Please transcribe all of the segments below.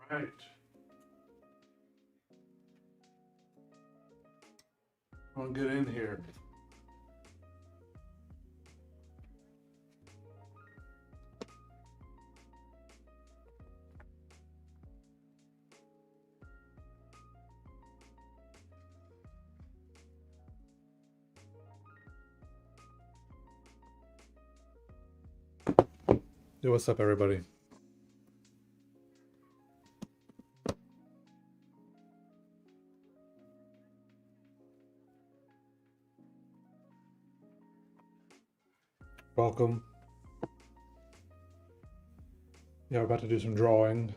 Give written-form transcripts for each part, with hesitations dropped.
Right. I'll get in here. Yo, what's up, everybody? Welcome. Yeah, we're about to do some drawing.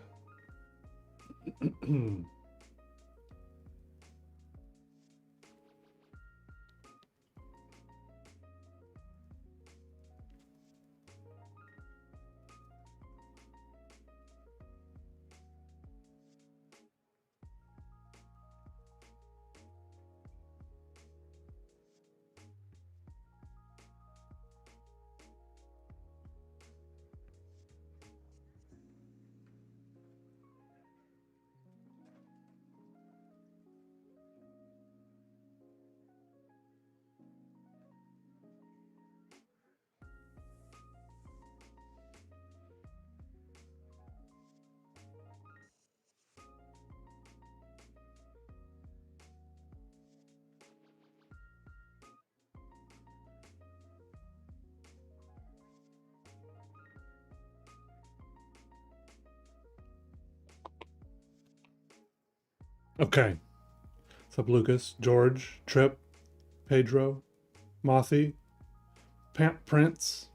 Okay. What's up, Lucas? George, Trip, Pedro, Mothy, Prince.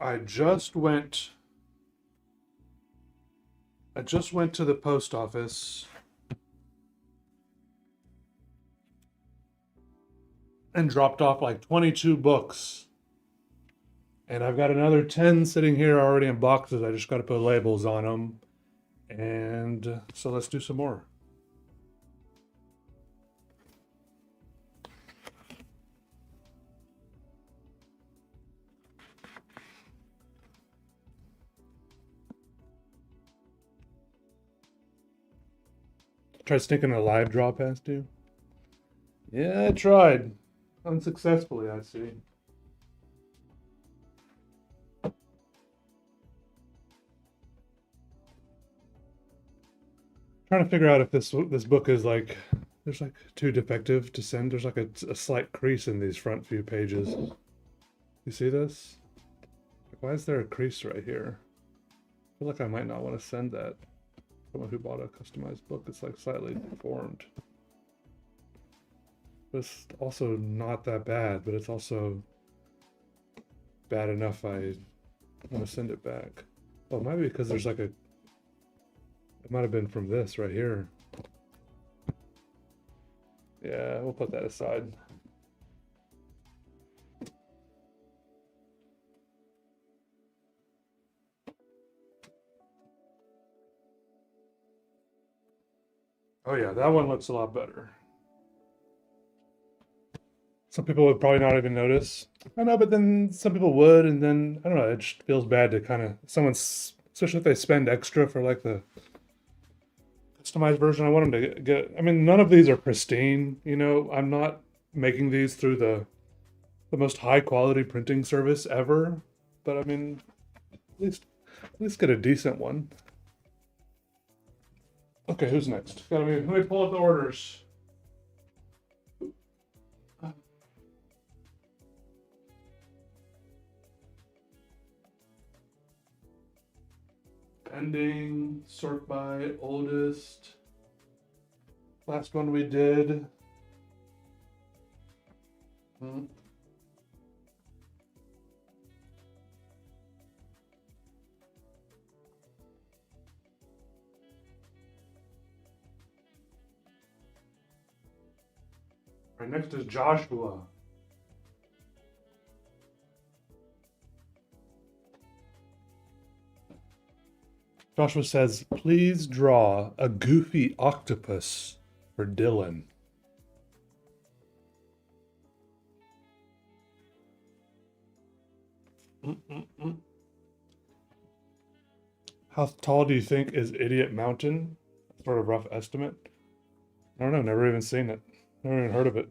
I just went to the post office and dropped off like 22 books. And I've got another 10 sitting here already in boxes. I just got to put labels on them. And so let's do some more. Tried sneaking a live draw past you? Yeah, I tried. Unsuccessfully, I see. Trying to figure out if this book is like, there's like too defective to send. There's like a slight crease in these front few pages. You see this? Like, why is there a crease right here? I feel like I might not want to send that. Someone who bought a customized book, it's like slightly deformed. But it's also not that bad, but it's also bad enough I want to send it back. Oh, maybe because there's like a, it might have been from this right here. Yeah, we'll put that aside. Oh yeah, that one looks a lot better. Some people would probably not even notice. I know, but then some people would, and then I don't know. It just feels bad to kind of someone's, especially if they spend extra for like the customized version. I want them to get. I mean, none of these are pristine. You know, I'm not making these through the most high quality printing service ever. But I mean, at least get a decent one. Okay, who's next? Let me pull up the orders. Pending, sort by oldest. Last one we did. Right next is Joshua. Joshua says, please draw a goofy octopus for Dylan. How tall do you think is Idiot Mountain? Sort of rough estimate. I don't know. Never even seen it. Never even heard of it.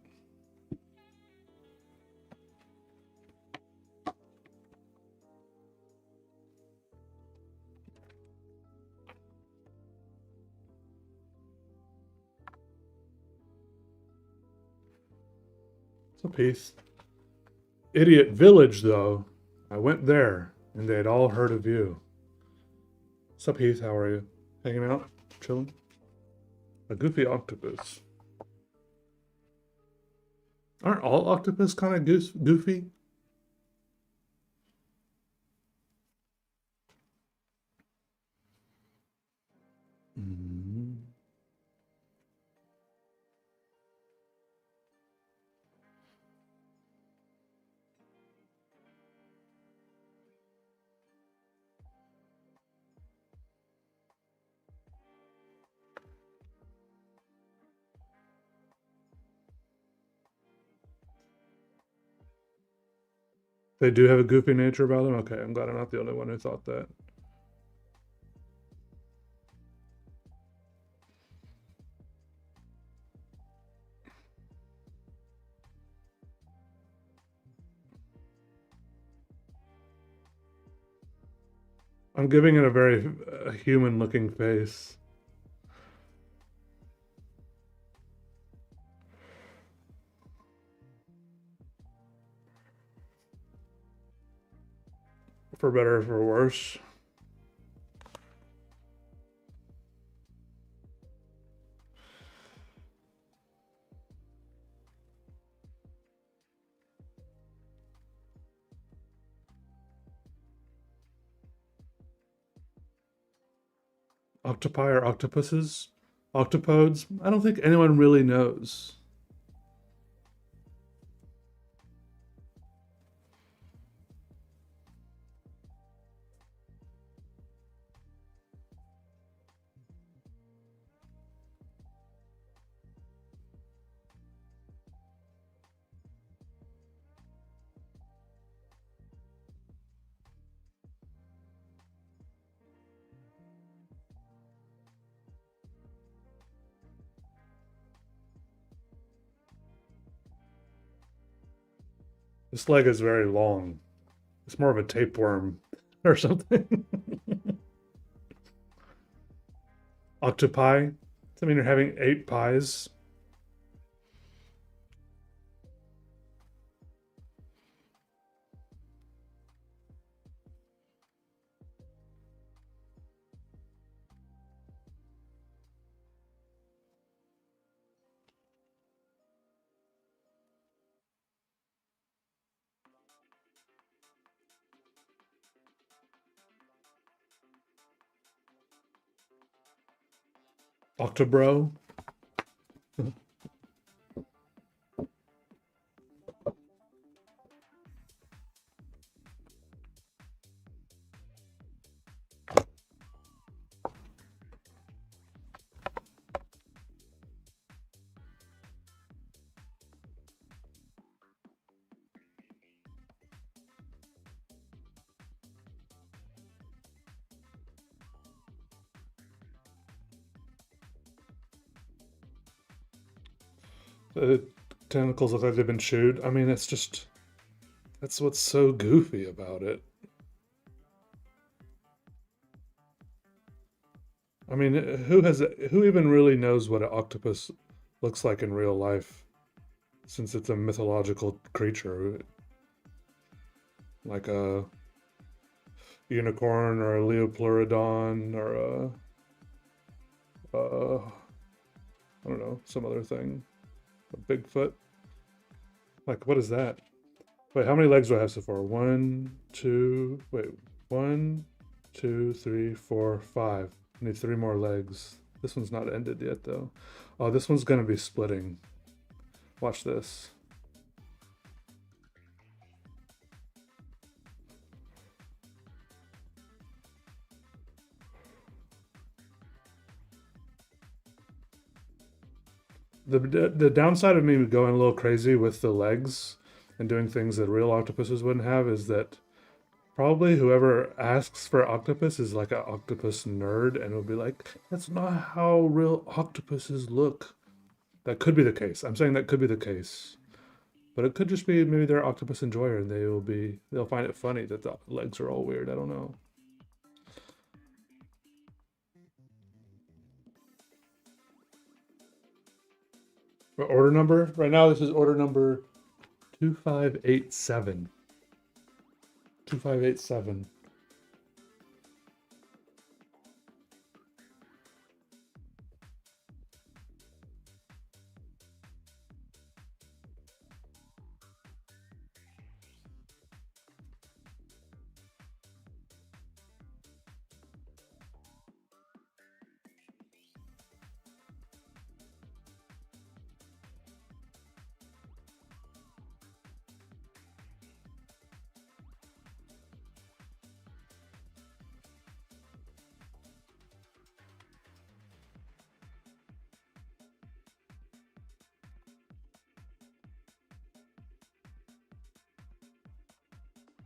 It's a piece. Idiot Village, though. I went there, and they had all heard of you. What's up, Heath? How are you? Hanging out? Chilling? A goofy octopus. Aren't all octopus kind of goofy? Mm. They do have a goofy nature about them? Okay, I'm glad I'm not the only one who thought that. I'm giving it a very human-looking face. For better or for worse. Octopi or octopuses? Octopodes? I don't think anyone really knows. This leg is very long. It's more of a tapeworm or something. Octopi? Does that mean you're having 8 pies? Octobro? The tentacles look like they've been chewed. I mean, it's just... That's what's so goofy about it. I mean, who even really knows what an octopus looks like in real life, since it's a mythological creature, like a unicorn or a leopleurodon or I don't know, some other thing, a Bigfoot. Like, what is that? Wait, how many legs do I have so far? One, two. Wait, 1, 2, 3, 4, 5. I need 3 more legs. This one's not ended yet, though. Oh, this one's gonna be splitting. Watch this. The downside of me going a little crazy with the legs and doing things that real octopuses wouldn't have is that Probably whoever asks for octopus is like an octopus nerd and will be like, that's not how real octopuses look. That could be the case. I'm saying that could be the case. But it could just be maybe they're an octopus enjoyer and they'll find it funny that the legs are all weird. I don't know. Order number? Right now this is order number 2587. 2587.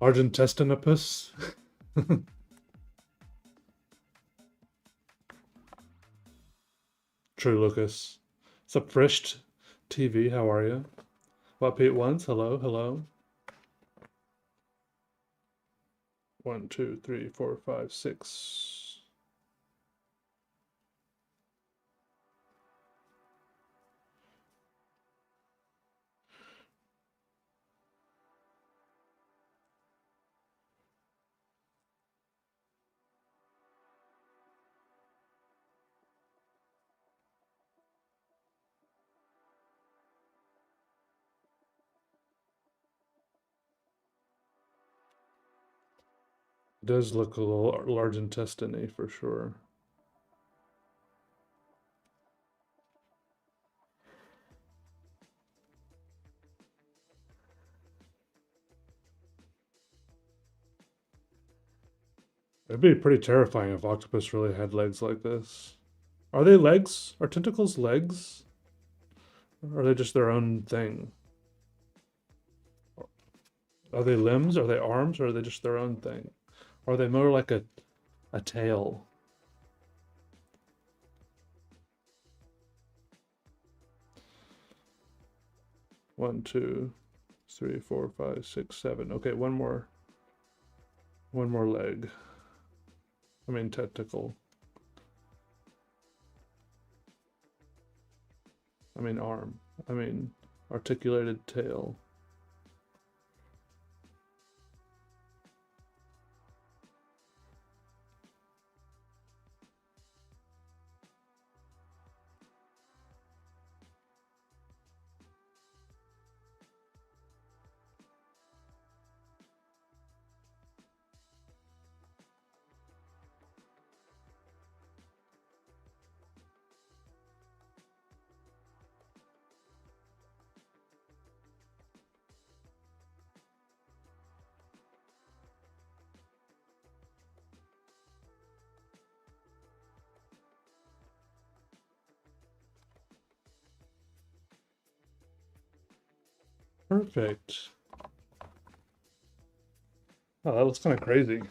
Large intestinopus. True Lucas. Sup Frished TV, how are you? What Pete once? Hello, hello. 1, 2, 3, 4, 5, 6. It does look a little large intestine-y for sure. It'd be pretty terrifying if octopus really had legs like this. Are they legs? Are tentacles legs? Or are they just their own thing? Are they limbs? Are they arms? Or are they just their own thing? Or are they more like a tail? One, two, three, four, five, six, seven. Okay, one more leg. I mean tentacle. I mean arm. I mean articulated tail. Perfect. Oh, that looks kind of crazy.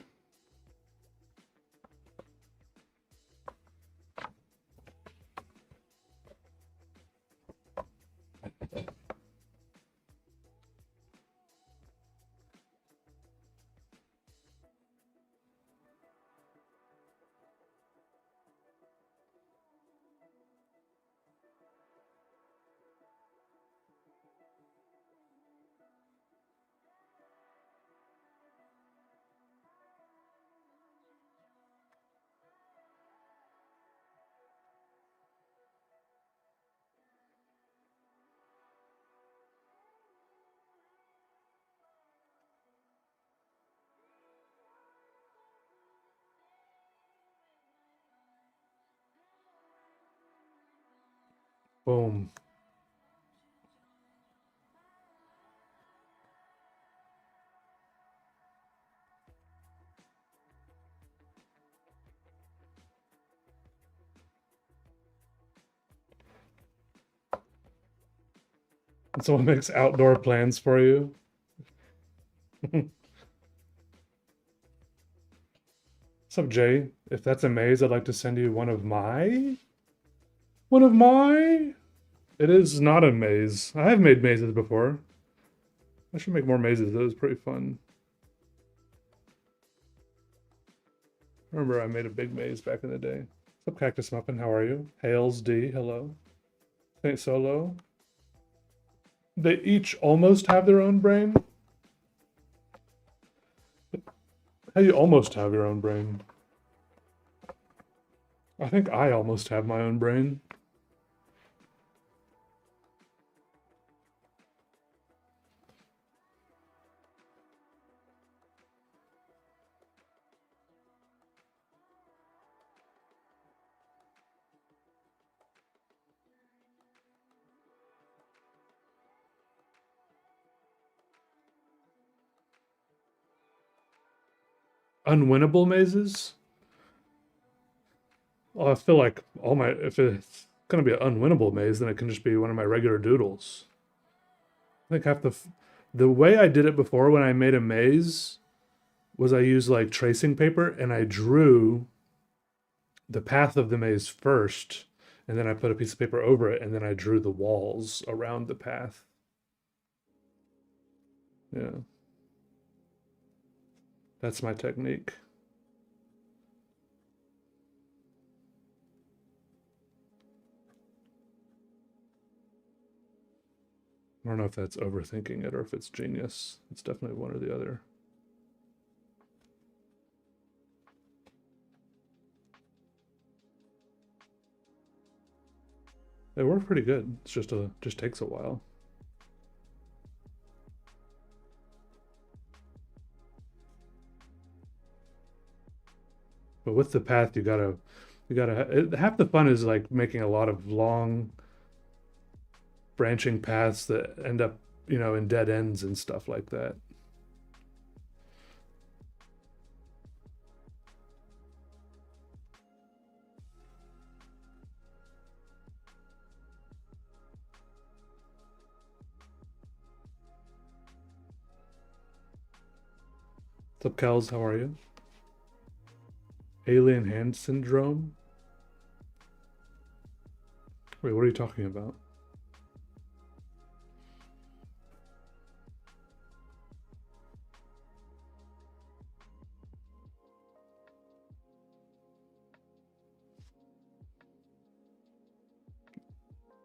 Boom. And someone makes outdoor plans for you. What's up, Jay? If that's a maze, I'd like to send you one of my. It is not a maze. I have made mazes before. I should make more mazes. That was pretty fun. I remember I made a big maze back in the day. What's up, Cactus Muffin? How are you? Hales D, hello. Saint Solo. They each almost have their own brain. How do you almost have your own brain? I think I almost have my own brain. Unwinnable mazes? Well, I feel like if it's gonna be an unwinnable maze, then it can just be one of my regular doodles. I think the way I did it before when I made a maze was I used like tracing paper and I drew the path of the maze first, and then I put a piece of paper over it, and then I drew the walls around the path. Yeah. That's my technique. I don't know if that's overthinking it or if it's genius. It's definitely one or the other. They work pretty good. It's just takes a while. But with the path, half the fun is like making a lot of long branching paths that end up, in dead ends and stuff like that. What's up, Kels? How are you? Alien hand syndrome? Wait, what are you talking about?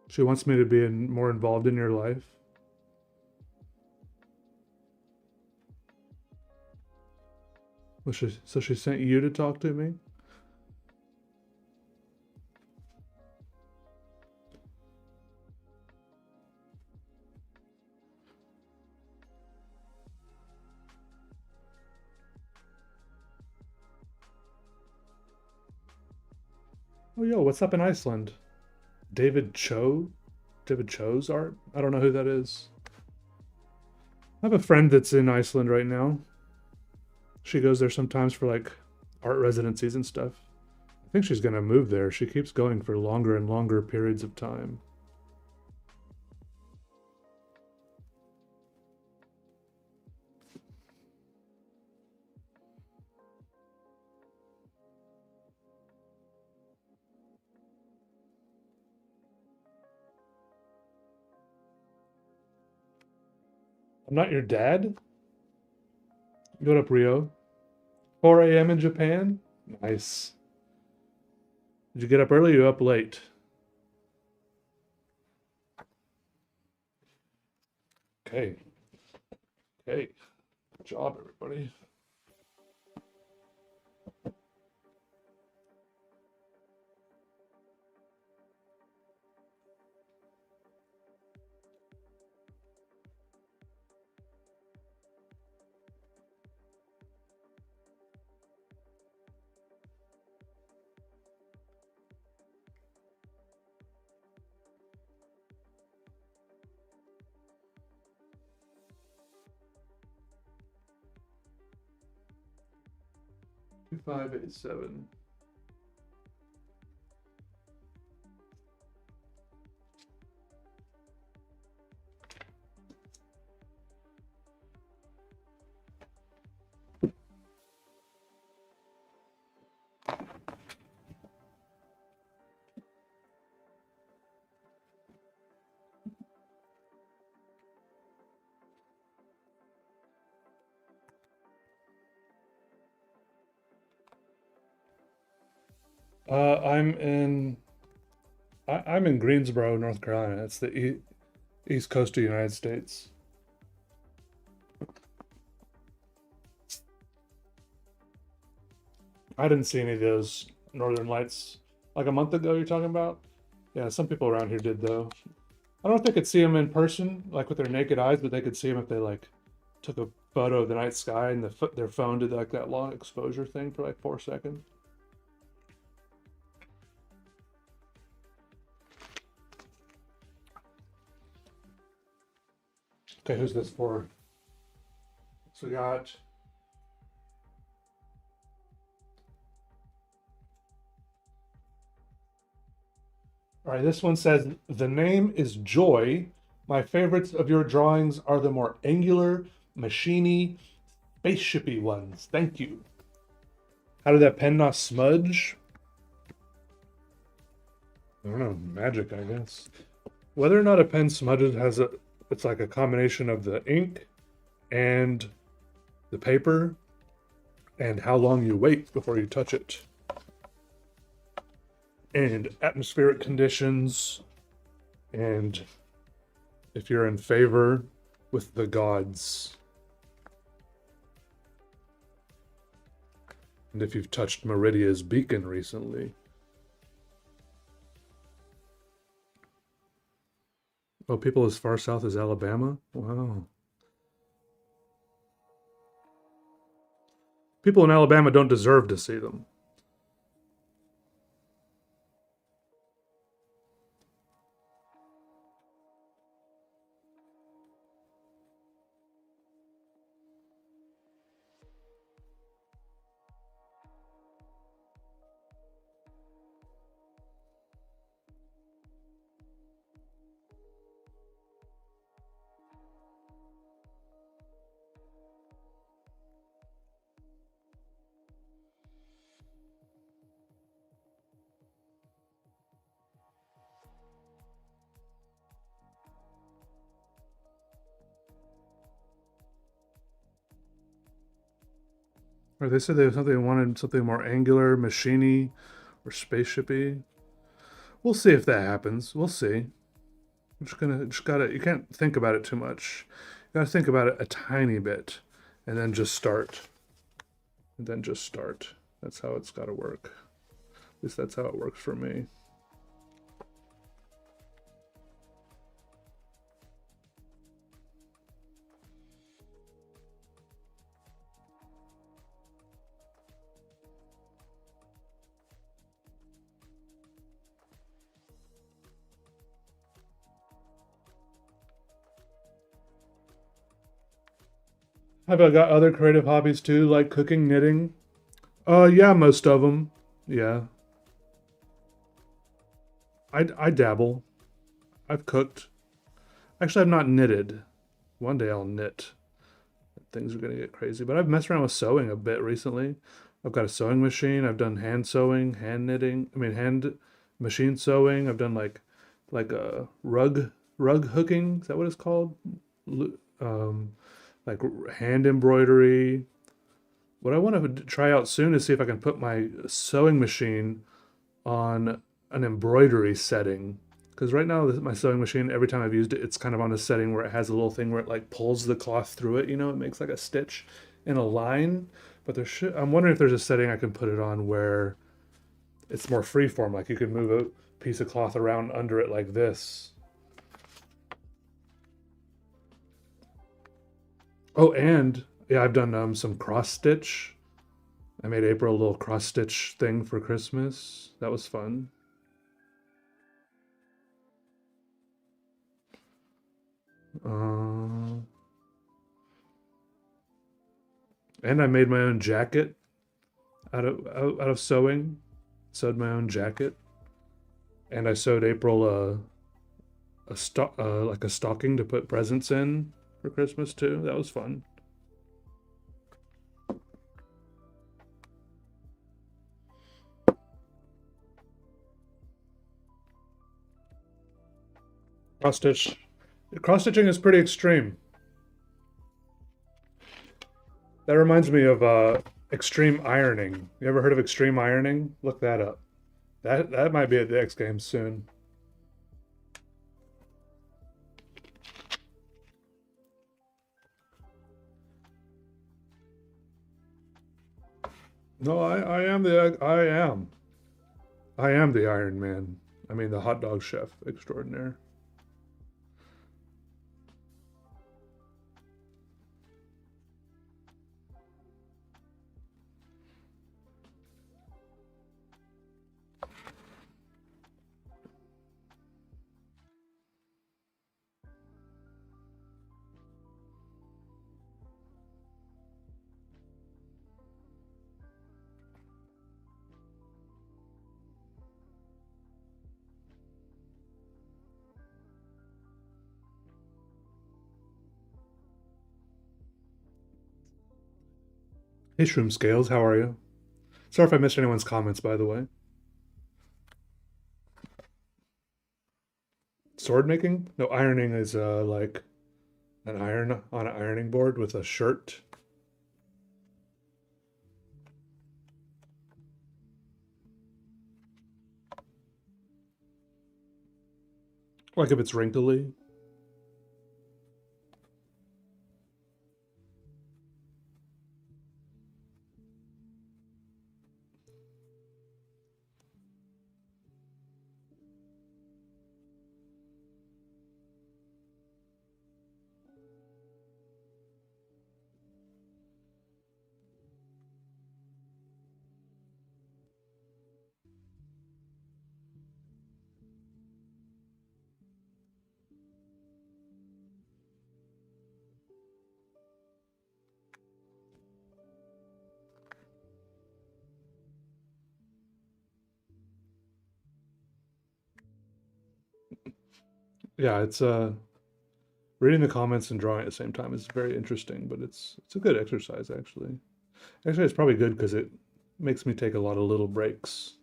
She wants me to be more involved in your life. So she sent you to talk to me? Oh, yo, what's up in Iceland? David Cho? David Cho's art? I don't know who that is. I have a friend that's in Iceland right now. She goes there sometimes for like art residencies and stuff. I think she's gonna move there. She keeps going for longer and longer periods of time. I'm not your dad? What up, Rio? 4 a.m. in Japan? Nice. Did you get up early or you up late? Okay. Okay. Good job, everybody. Two 587. I'm in Greensboro, North Carolina. It's the east coast of the United States. I didn't see any of those northern lights like a month ago. You're talking about? Yeah, some people around here did though. I don't know if they could see them in person, like with their naked eyes, but they could see them if they like took a photo of the night sky and their phone did like that long exposure thing for like 4 seconds. Okay, who's this for? So we got. All right, this one says, the name is Joy. My favorites of your drawings are the more angular, machiny, spaceshipy ones. Thank you. How did that pen not smudge? I don't know, magic, I guess. Whether or not a pen smudges it's like a combination of the ink and the paper and how long you wait before you touch it. And atmospheric conditions, and if you're in favor with the gods. And if you've touched Meridia's beacon recently. Oh, people as far south as Alabama? Wow. People in Alabama don't deserve to see them. Or they said they wanted something more angular, machiny, or spaceshipy. We'll see if that happens. We'll see. You can't think about it too much. You gotta think about it a tiny bit, and then just start. And then just start. That's how it's gotta work. At least that's how it works for me. Have I got other creative hobbies too, like cooking, knitting? Yeah, most of them. Yeah, I dabble. I've cooked. Actually, I've not knitted. One day I'll knit. Things are gonna get crazy, but I've messed around with sewing a bit recently. I've got a sewing machine. I've done hand sewing, hand knitting. I mean, hand machine sewing. I've done like a rug hooking. Is that what it's called? Um, like hand embroidery. What I want to try out soon is see if I can put my sewing machine on an embroidery setting. Because right now, my sewing machine, every time I've used it, it's kind of on a setting where it has a little thing where it like pulls the cloth through it. You know, it makes like a stitch in a line. But I'm wondering if there's a setting I can put it on where it's more freeform. Like you could move a piece of cloth around under it like this. Oh, and yeah, I've done some cross stitch. I made April a little cross stitch thing for Christmas. That was fun. Uh, and I made my own jacket out of sewing. Sewed my own jacket, and I sewed April like a stocking to put presents in for Christmas too. That was fun. Cross stitch. Cross stitching is pretty extreme. That reminds me of extreme ironing. You ever heard of extreme ironing? Look that up. That might be at the X Games soon. No, I am the Iron Man. I mean the hot dog chef extraordinaire. Hey Shroom Scales, how are you? Sorry if I missed anyone's comments, by the way. Sword making? No, ironing is like an iron on an ironing board with a shirt. Like if it's wrinkly. Yeah, it's reading the comments and drawing at the same time is very interesting, but it's a good exercise actually. Actually, it's probably good because it makes me take a lot of little breaks.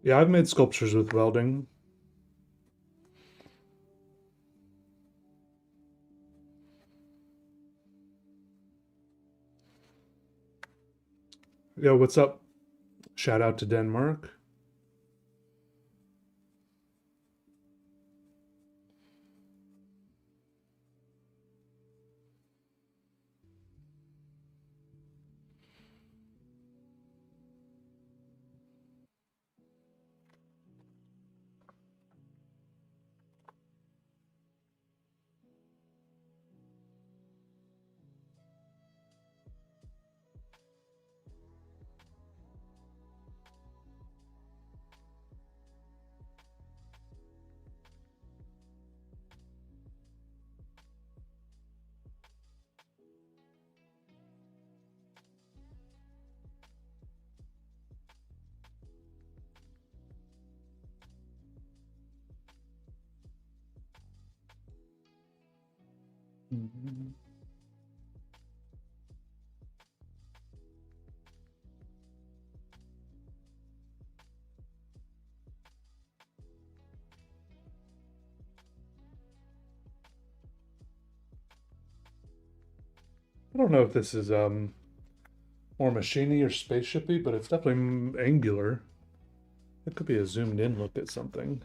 Yeah, I've made sculptures with welding. Yo, what's up? Shout out to Denmark. Mhm. I don't know if this is more machiney or spaceshipy, but it's definitely angular. It could be a zoomed in look at something.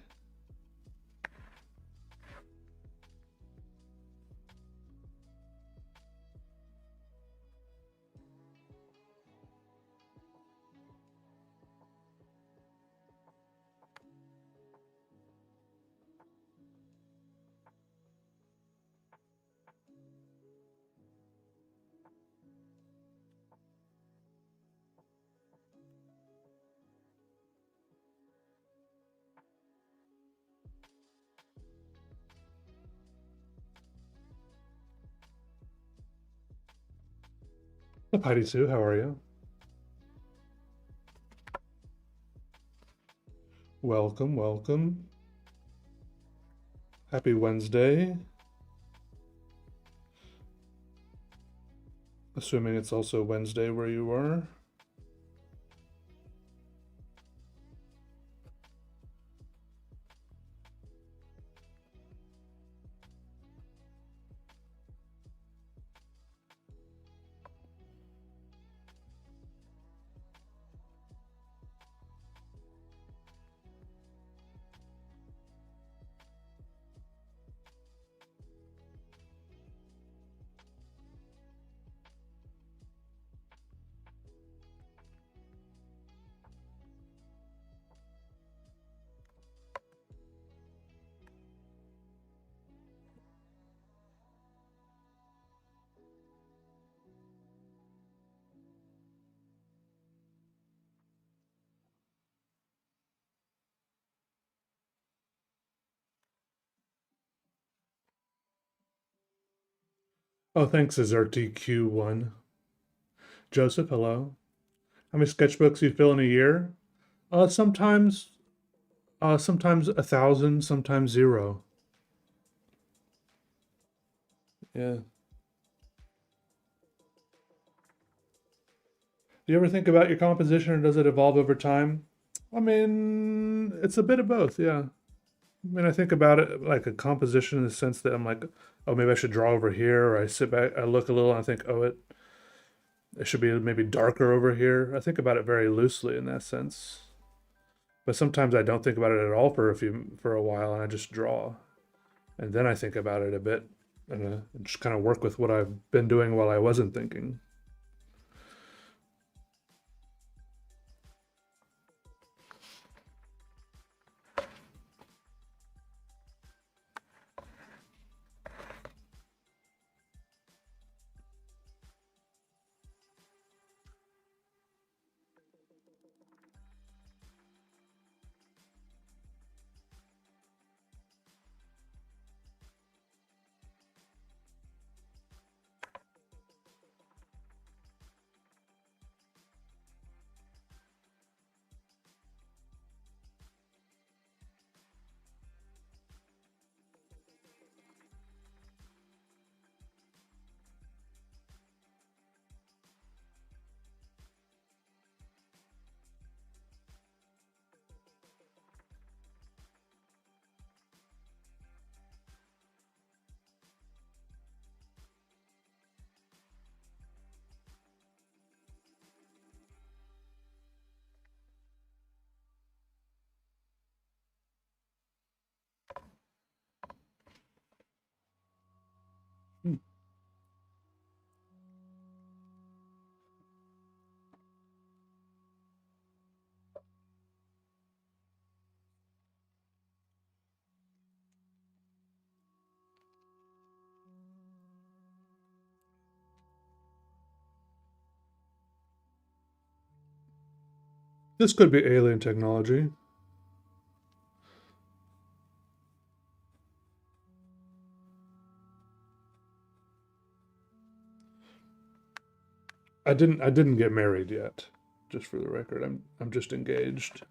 Heidi Sue, how are you? Welcome, welcome. Happy Wednesday. Assuming it's also Wednesday where you are. Oh, thanks, ZRTQ1. Joseph, hello. How many sketchbooks you fill in a year? Sometimes, sometimes 1,000, sometimes 0. Yeah. Do you ever think about your composition, or does it evolve over time? I mean, it's a bit of both, yeah. I mean, I think about it like a composition in the sense that I'm like, oh, maybe I should draw over here, or I sit back, I look a little, and I think, oh, it should be maybe darker over here. I think about it very loosely in that sense. But sometimes I don't think about it at all for a while, and I just draw, and then I think about it a bit, and just kind of work with what I've been doing while I wasn't thinking. Hmm. This could be alien technology. I didn't get married yet. Just for the record, I'm just engaged.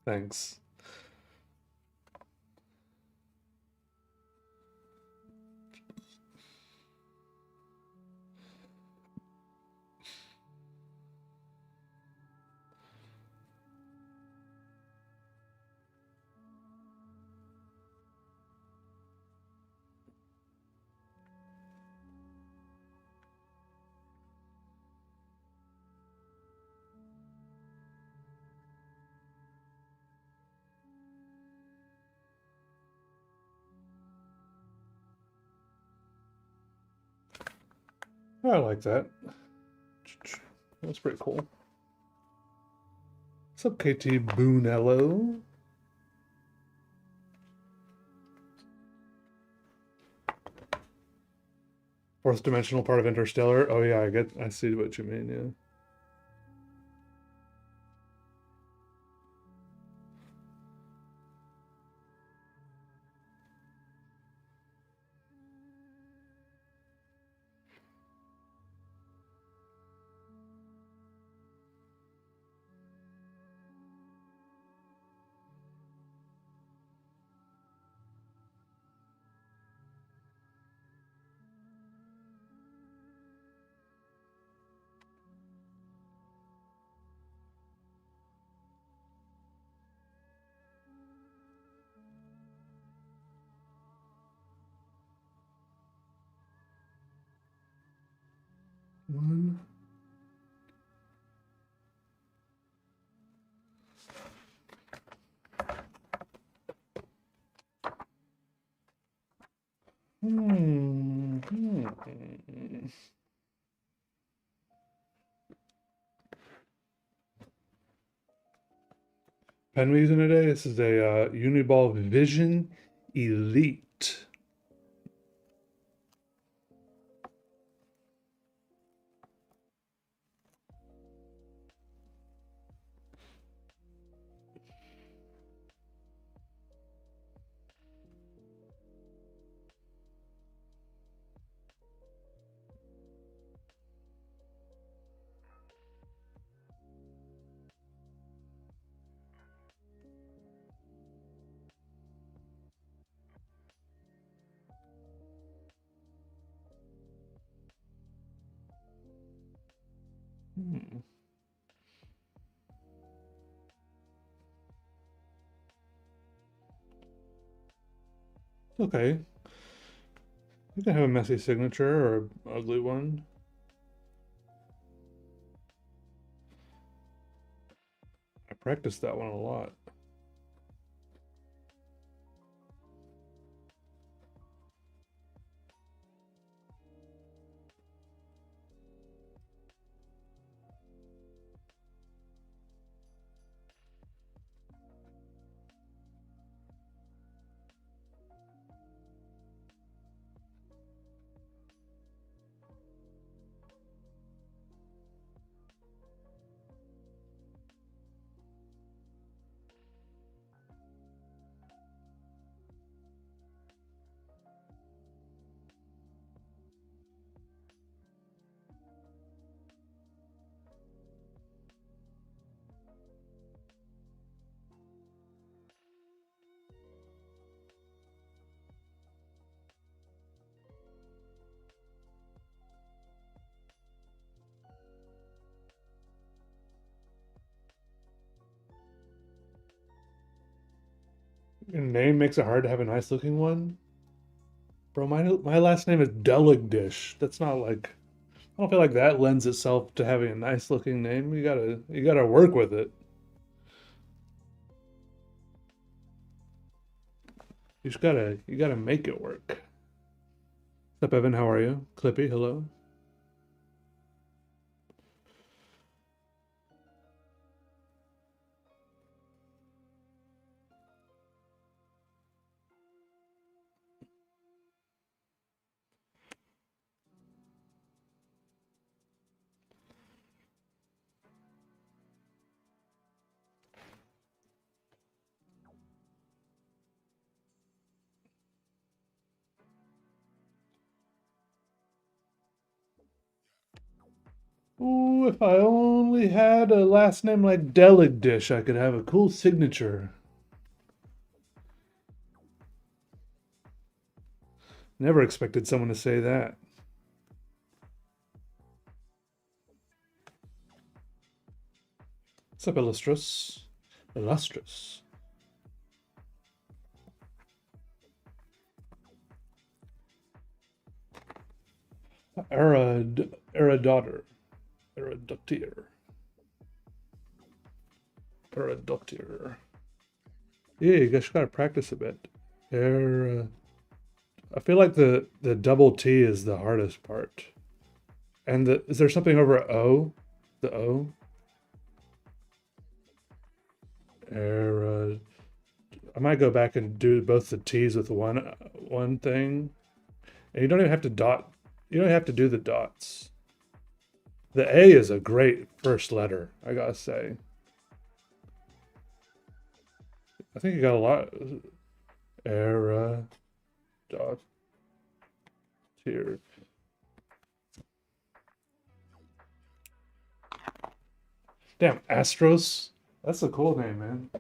Thanks. I like that. That's pretty cool. What's up, KT Boonello? Fourth dimensional part of Interstellar. Oh yeah, I see what you mean, yeah. One. Hmm. Pen we're using today. This is a Uniball Vision Elite. Hmm. Okay. You can have a messy signature or an ugly one. I practiced that one a lot. Your name makes it hard to have a nice looking one. Bro, my last name is Deligdish. That's not like I don't feel like that lends itself to having a nice looking name. You gotta work with it. You gotta make it work. What's up, Evan? How are you? Clippy, hello. Ooh, if I only had a last name like Deligdish, I could have a cool signature. Never expected someone to say that. What's up, Illustrous? Illustrious. Daughter. Eradotir. Eradotir. Yeah, you guys gotta practice a bit. Era. I feel like the double T is the hardest part. And is there something over O? The O? Era. I might go back and do both the T's with one thing. And you don't even have to dot. You don't have to do the dots. The A is a great first letter, I gotta say. I think you got a lot. Era dot tier. Damn, Astros. That's a cool name, man.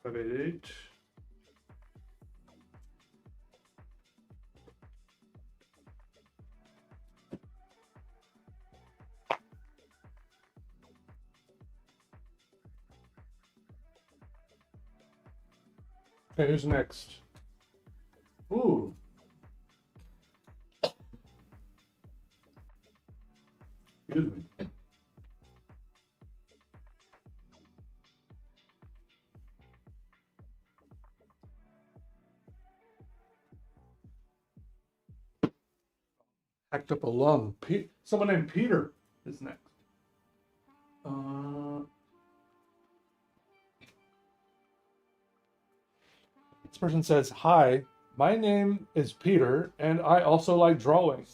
Five, eight, eight. Okay, who's next? Ooh. Excuse me. Hacked up a lung. Someone named Peter is next. This person says, "Hi, my name is Peter, and I also like drawing.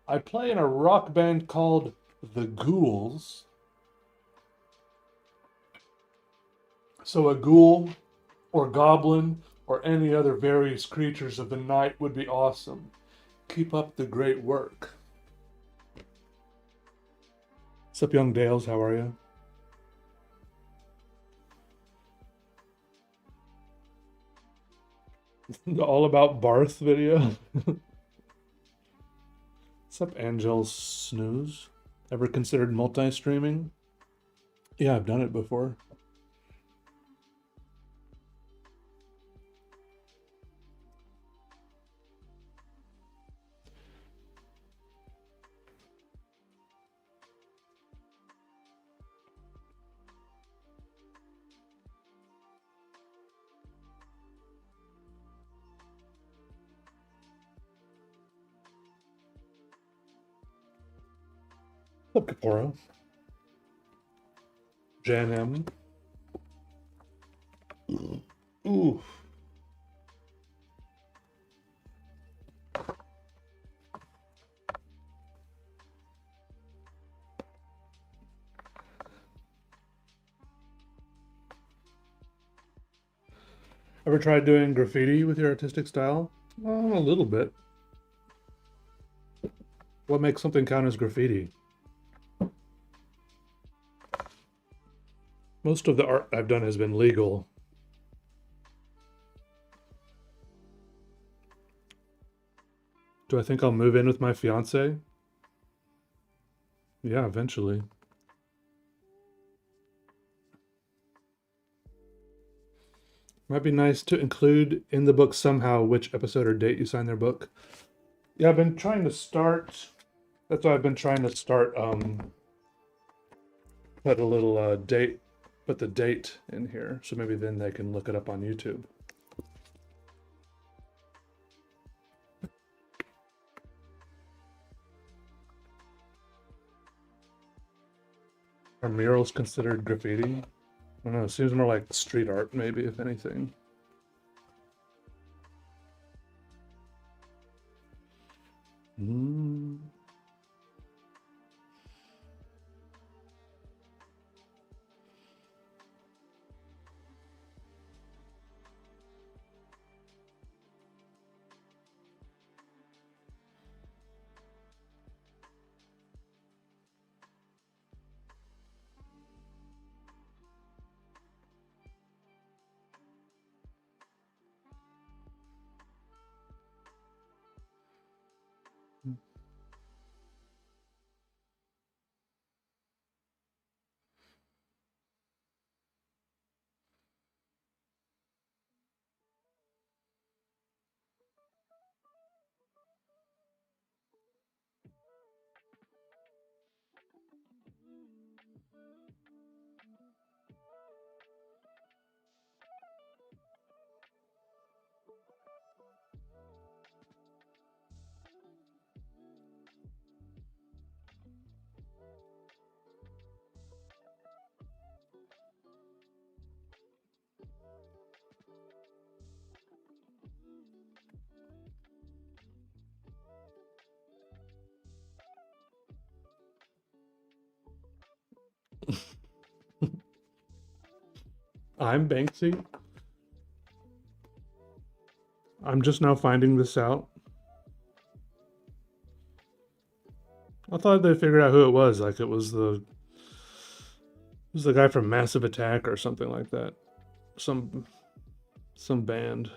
I play in a rock band called the Ghouls. So a ghoul or goblin or any other various creatures of the night would be awesome. Keep up the great work." What's up, young Dales? How are you? The All About Barth video. What's up, Angel Snooze? Ever considered multi-streaming? Yeah, I've done it before. What's up, Caporo? Jan M. Ooh. Ever tried doing graffiti with your artistic style? Well, a little bit. What makes something count as graffiti? Most of the art I've done has been legal. Do I think I'll move in with my fiance? Yeah, eventually. Might be nice to include in the book somehow which episode or date you signed their book. Yeah, I've been trying to start. That's why I've been trying to start. Put a little date, put the date in here, so maybe then they can look it up on YouTube. Are murals considered graffiti? I don't know. It seems more like street art, maybe, if anything. Mm. I'm Banksy. I'm just now finding this out. I thought they figured out who it was. Like it was the guy from Massive Attack or something like that. Some some band.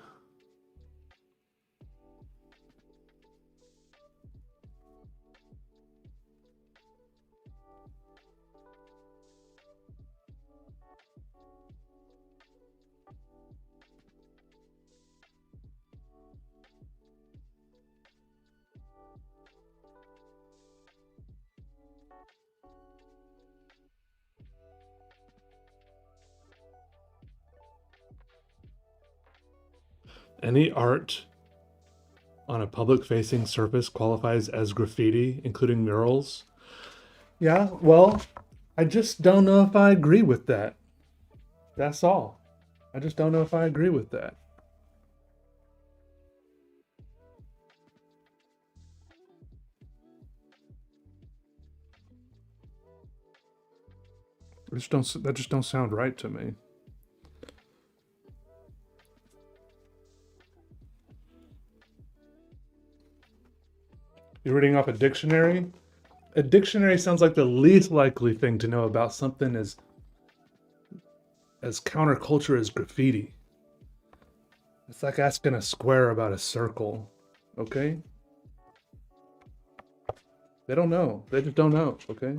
Any art on a public-facing surface qualifies as graffiti, including murals. Yeah, well, I just don't know if I agree with that. That's all. I just don't know if I agree with that. That just don't sound right to me. You're reading off a dictionary? A dictionary sounds like the least likely thing to know about something as counterculture as graffiti. It's like asking a square about a circle. Okay? They don't know. They just don't know. Okay?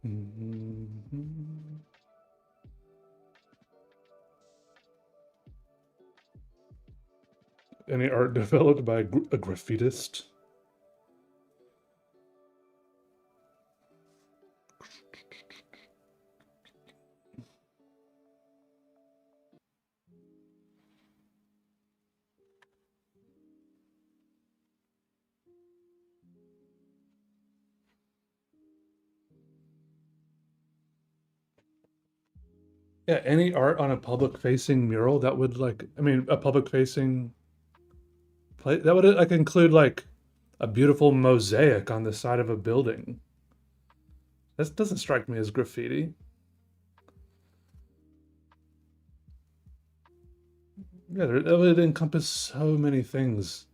Mhm. Any art developed by a graffitist? Yeah, any art on a public facing mural that would like, I mean, a public facing play that would like include like a beautiful mosaic on the side of a building. That doesn't strike me as graffiti. Yeah, that would encompass so many things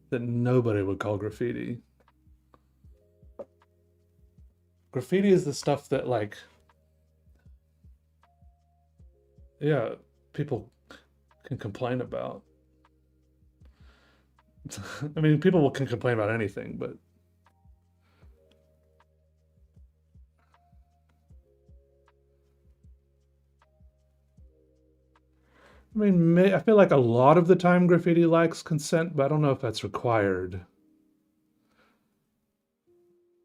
that nobody would call graffiti. Graffiti is the stuff that like, yeah, people can complain about. I mean, people can complain about anything, but I mean, I feel like a lot of the time graffiti lacks consent, but I don't know if that's required.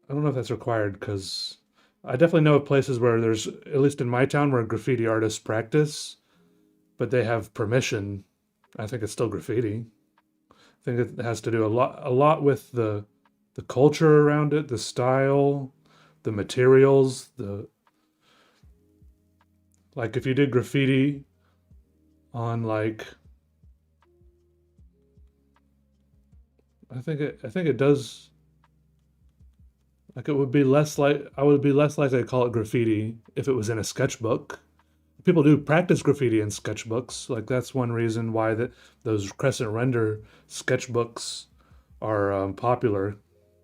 I don't know if that's required because I definitely know of places where there's, at least in my town, where graffiti artists practice, but they have permission. I think it's still graffiti. I think it has to do a lot with the culture around it, the style, the materials, the like if you did graffiti on like I think it does like it would be less like I would be less likely to call it graffiti if it was in a sketchbook. People do practice graffiti in sketchbooks. Like that's one reason why those crescent render sketchbooks are popular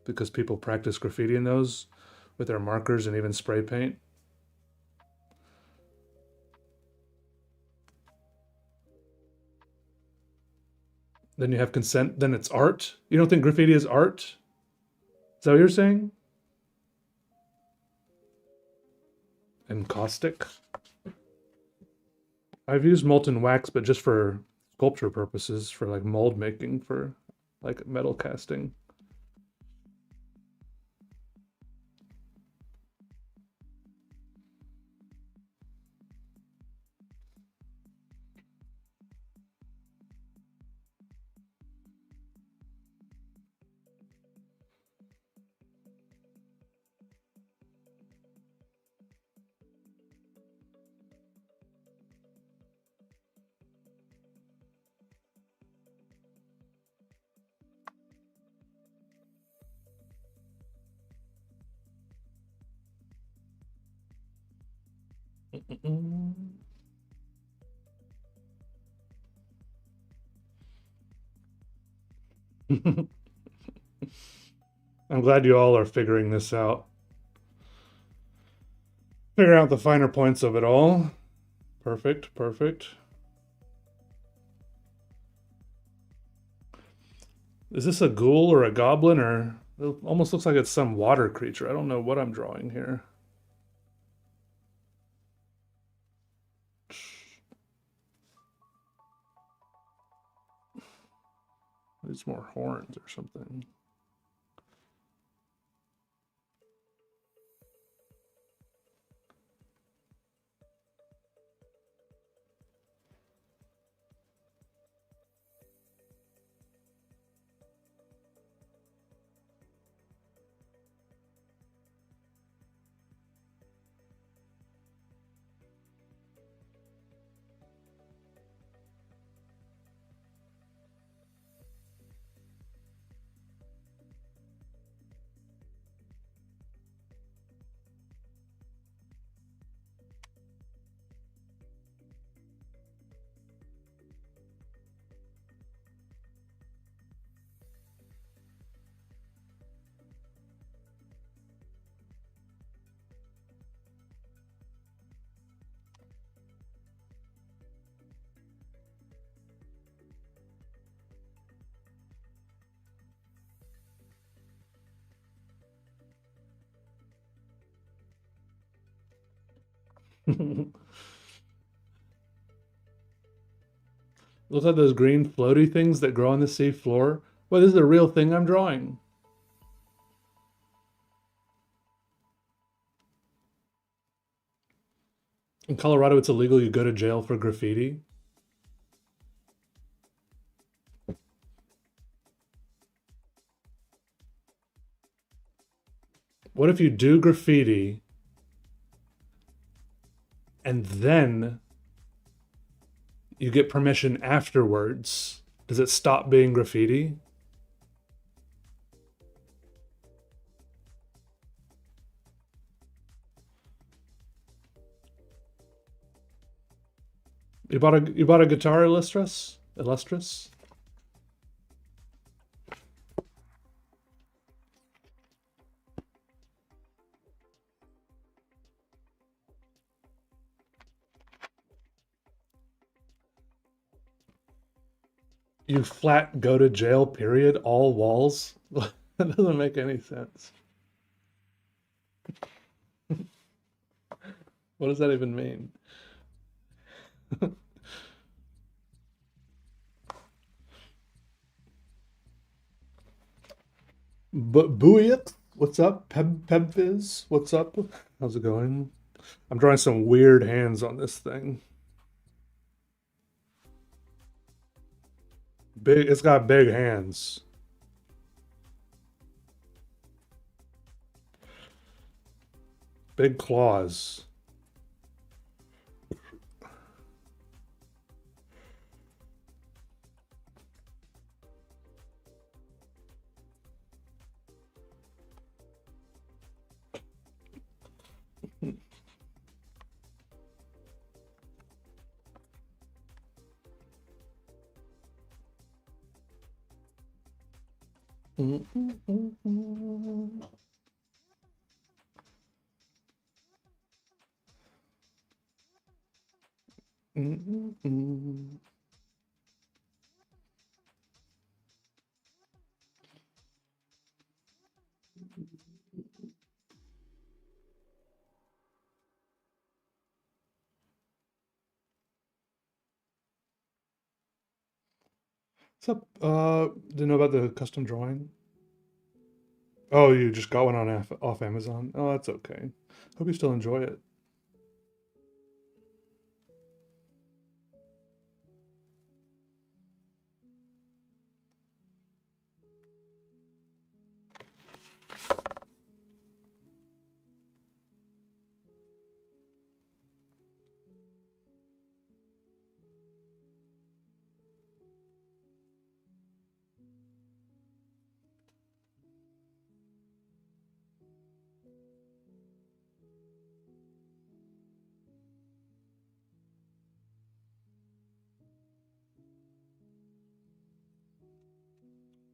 because people practice graffiti in those with their markers and even spray paint. Then you have consent. Then it's art. You don't think graffiti is art? Is that what you're saying? And caustic. I've used molten wax, but just for sculpture purposes, for like mold making, for like metal casting. I'm glad you all are figuring this out. Figure out the finer points of it all. Perfect, perfect. Is this a ghoul or a goblin, or it almost looks like it's some water creature? I don't know what I'm drawing here. It's more horns or something. Looks like those green floaty things that grow on the sea floor. Well, this is the real thing I'm drawing. In Colorado, it's illegal. You go to jail for graffiti. What if you do graffiti and then you get permission afterwards? Does it stop being graffiti? You bought a guitar, Illustris? Illustris? You flat go to jail, period, all walls? That doesn't make any sense. What does that even mean? But Booyah, what's up? Pebviz, what's up? How's it going? I'm drawing some weird hands on this thing. Big, it's got big hands. Big claws. What's up? Didn't know about the custom drawing. Oh, you just got one on off Amazon. Oh, that's okay. Hope you still enjoy it.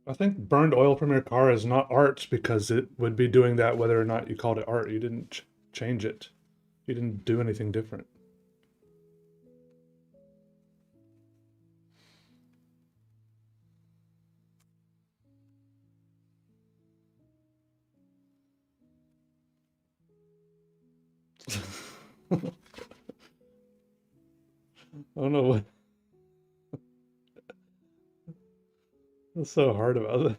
I think burned oil from your car is not art because it would be doing that whether or not you called it art. You didn't change it. You didn't do anything different. I don't know what's so hard about it.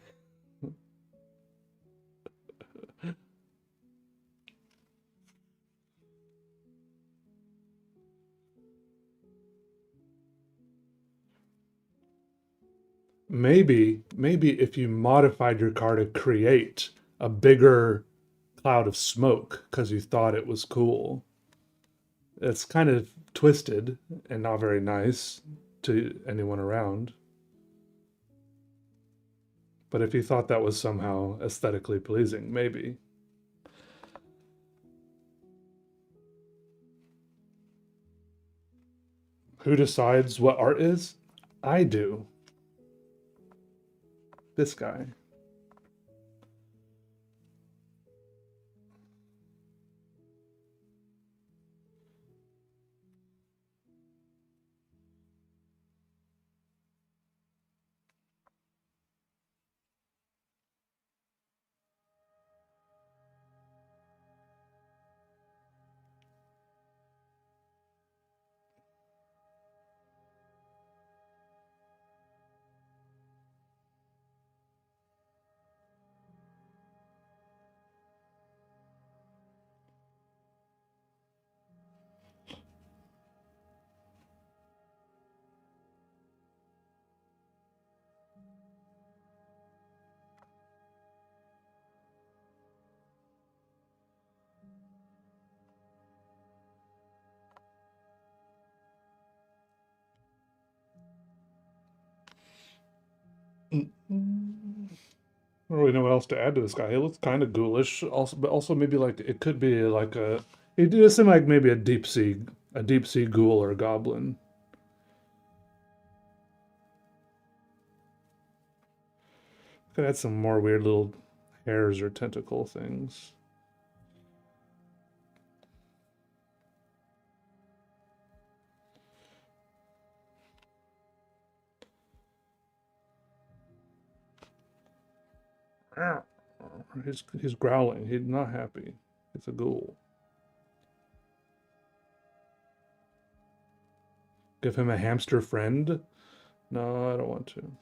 Maybe if you modified your car to create a bigger cloud of smoke because you thought it was cool. It's kind of twisted and not very nice to anyone around. But if you thought that was somehow aesthetically pleasing, maybe. Who decides what art is? I do. This guy. I don't really know what else to add to this guy. He looks kind of ghoulish, also, but also maybe like it could be like a. It does seem like maybe a deep sea ghoul or goblin. Could add some more weird little hairs or tentacle things. He's growling. He's not happy. It's a ghoul. Give him a hamster friend? No, I don't want to.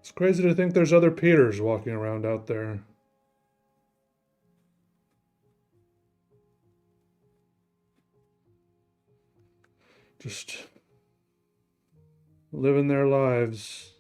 It's crazy to think there's other Peters walking around out there. Just living their lives.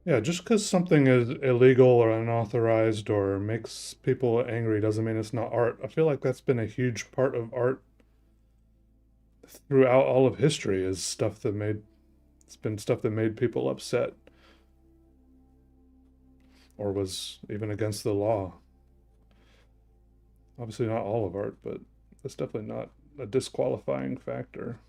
Yeah, just because something is illegal or unauthorized or makes people angry doesn't mean it's not art. I feel like that's been a huge part of art throughout all of history is stuff that made it's been stuff that made people upset or was even against the law. Obviously not all of art, but that's definitely not a disqualifying factor.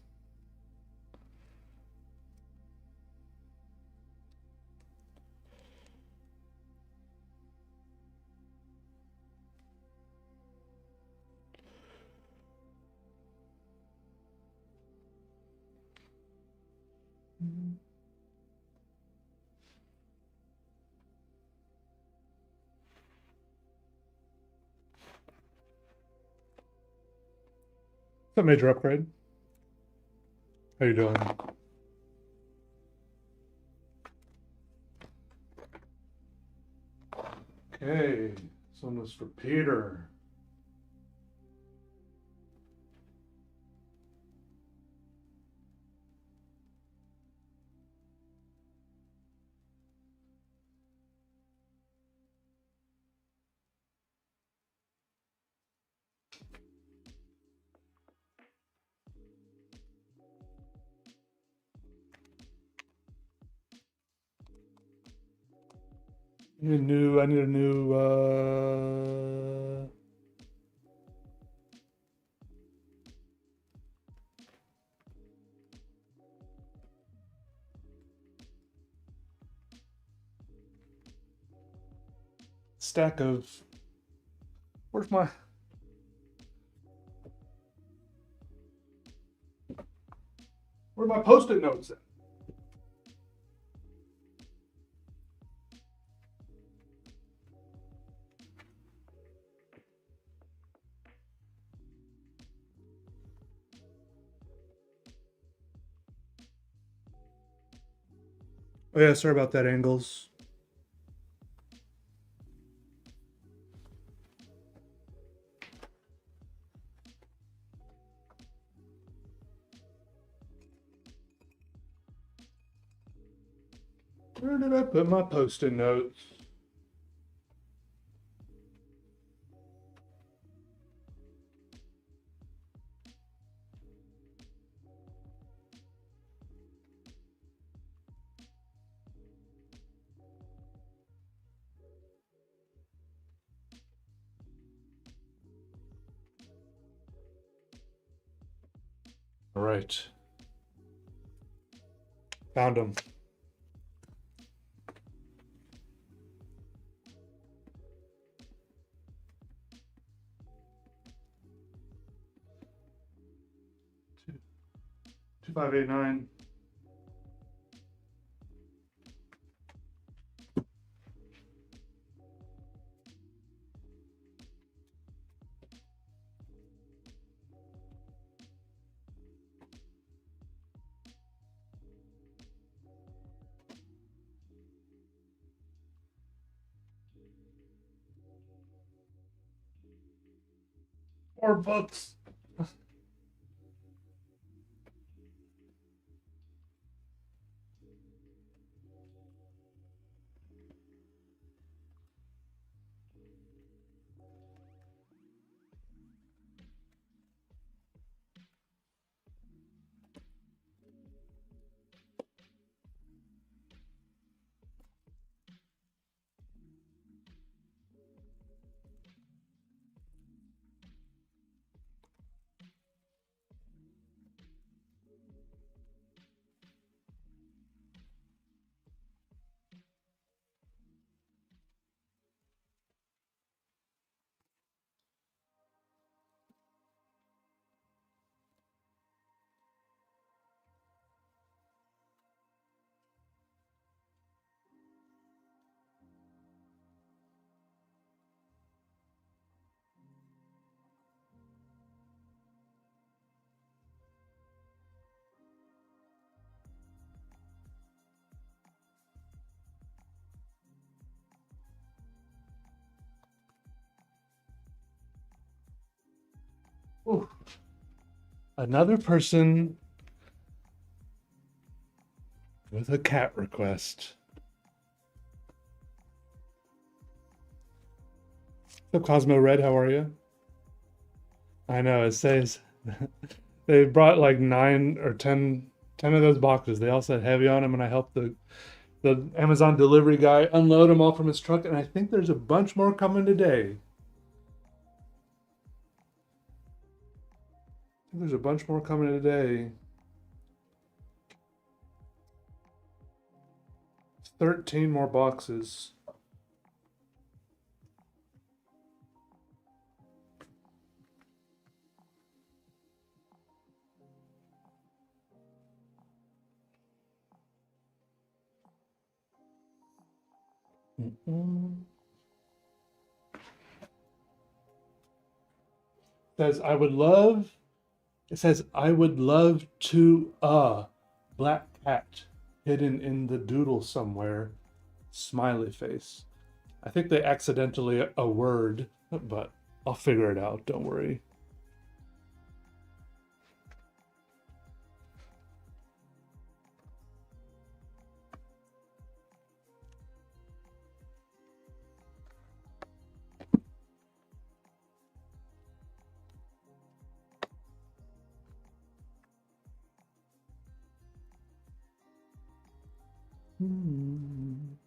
It's a major upgrade. How you doing? Okay, this one was for Peter. I need a new stack of where's my where are my post-it notes at? Oh yeah, sorry about that, Angles. Where did I put my post-it notes? All right, found them. Two, 2589. More books. Ooh. Another person with a cat request. So Cosmo Red, how are you? I know it says they brought like 9 or 10 of those boxes. They all said heavy on them, and I helped the Amazon delivery guy unload them all from his truck. And I think there's a bunch more coming today. I think there's a bunch more coming today. 13 more boxes. Mm-mm. Says I would love. It says I would love to black cat hidden in the doodle somewhere. Smiley face. I think they accidentally a word, but I'll figure it out. Don't worry. Hmm.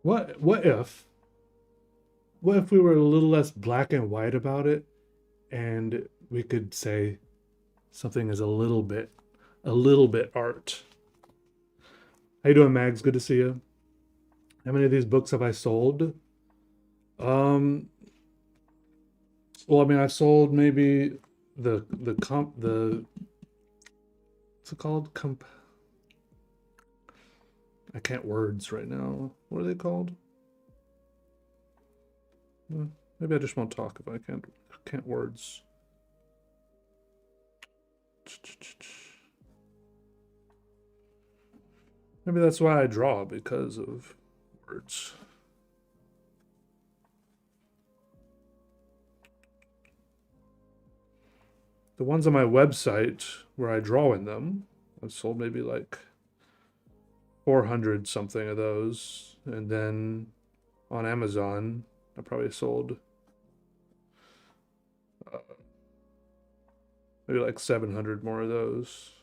What if we were a little less black and white about it, and we could say something is a little bit art. How you doing, Mags? Good to see you. How many of these books have I sold? Um, well, I mean, I've sold maybe the what's it called? I can't words right now. What are they called? Maybe I just won't talk if I can't words. Maybe that's why I draw, because of words. The ones on my website where I draw in them, I've sold maybe like 400 something of those. And then on Amazon, I probably sold uh, maybe like 700 more of those.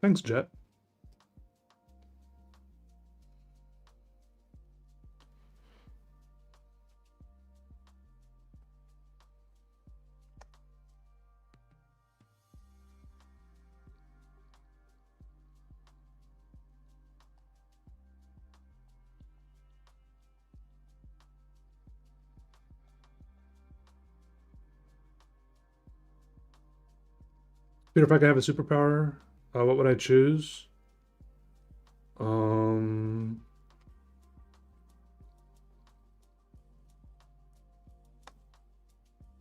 Thanks, Jet. Peter, if I could have a superpower, what would I choose? Um,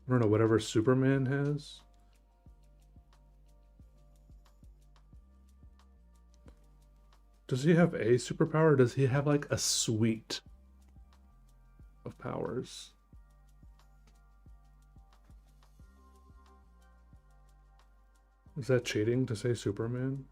I don't know, whatever Superman has. Does he have a superpower? Or does he have like a suite of powers? Is that cheating to say Superman?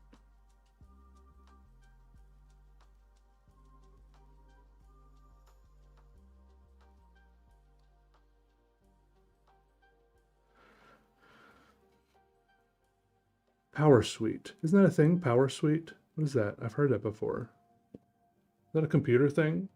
Power Suite. Isn't that a thing? Power Suite? What is that? I've heard that before. Is that a computer thing?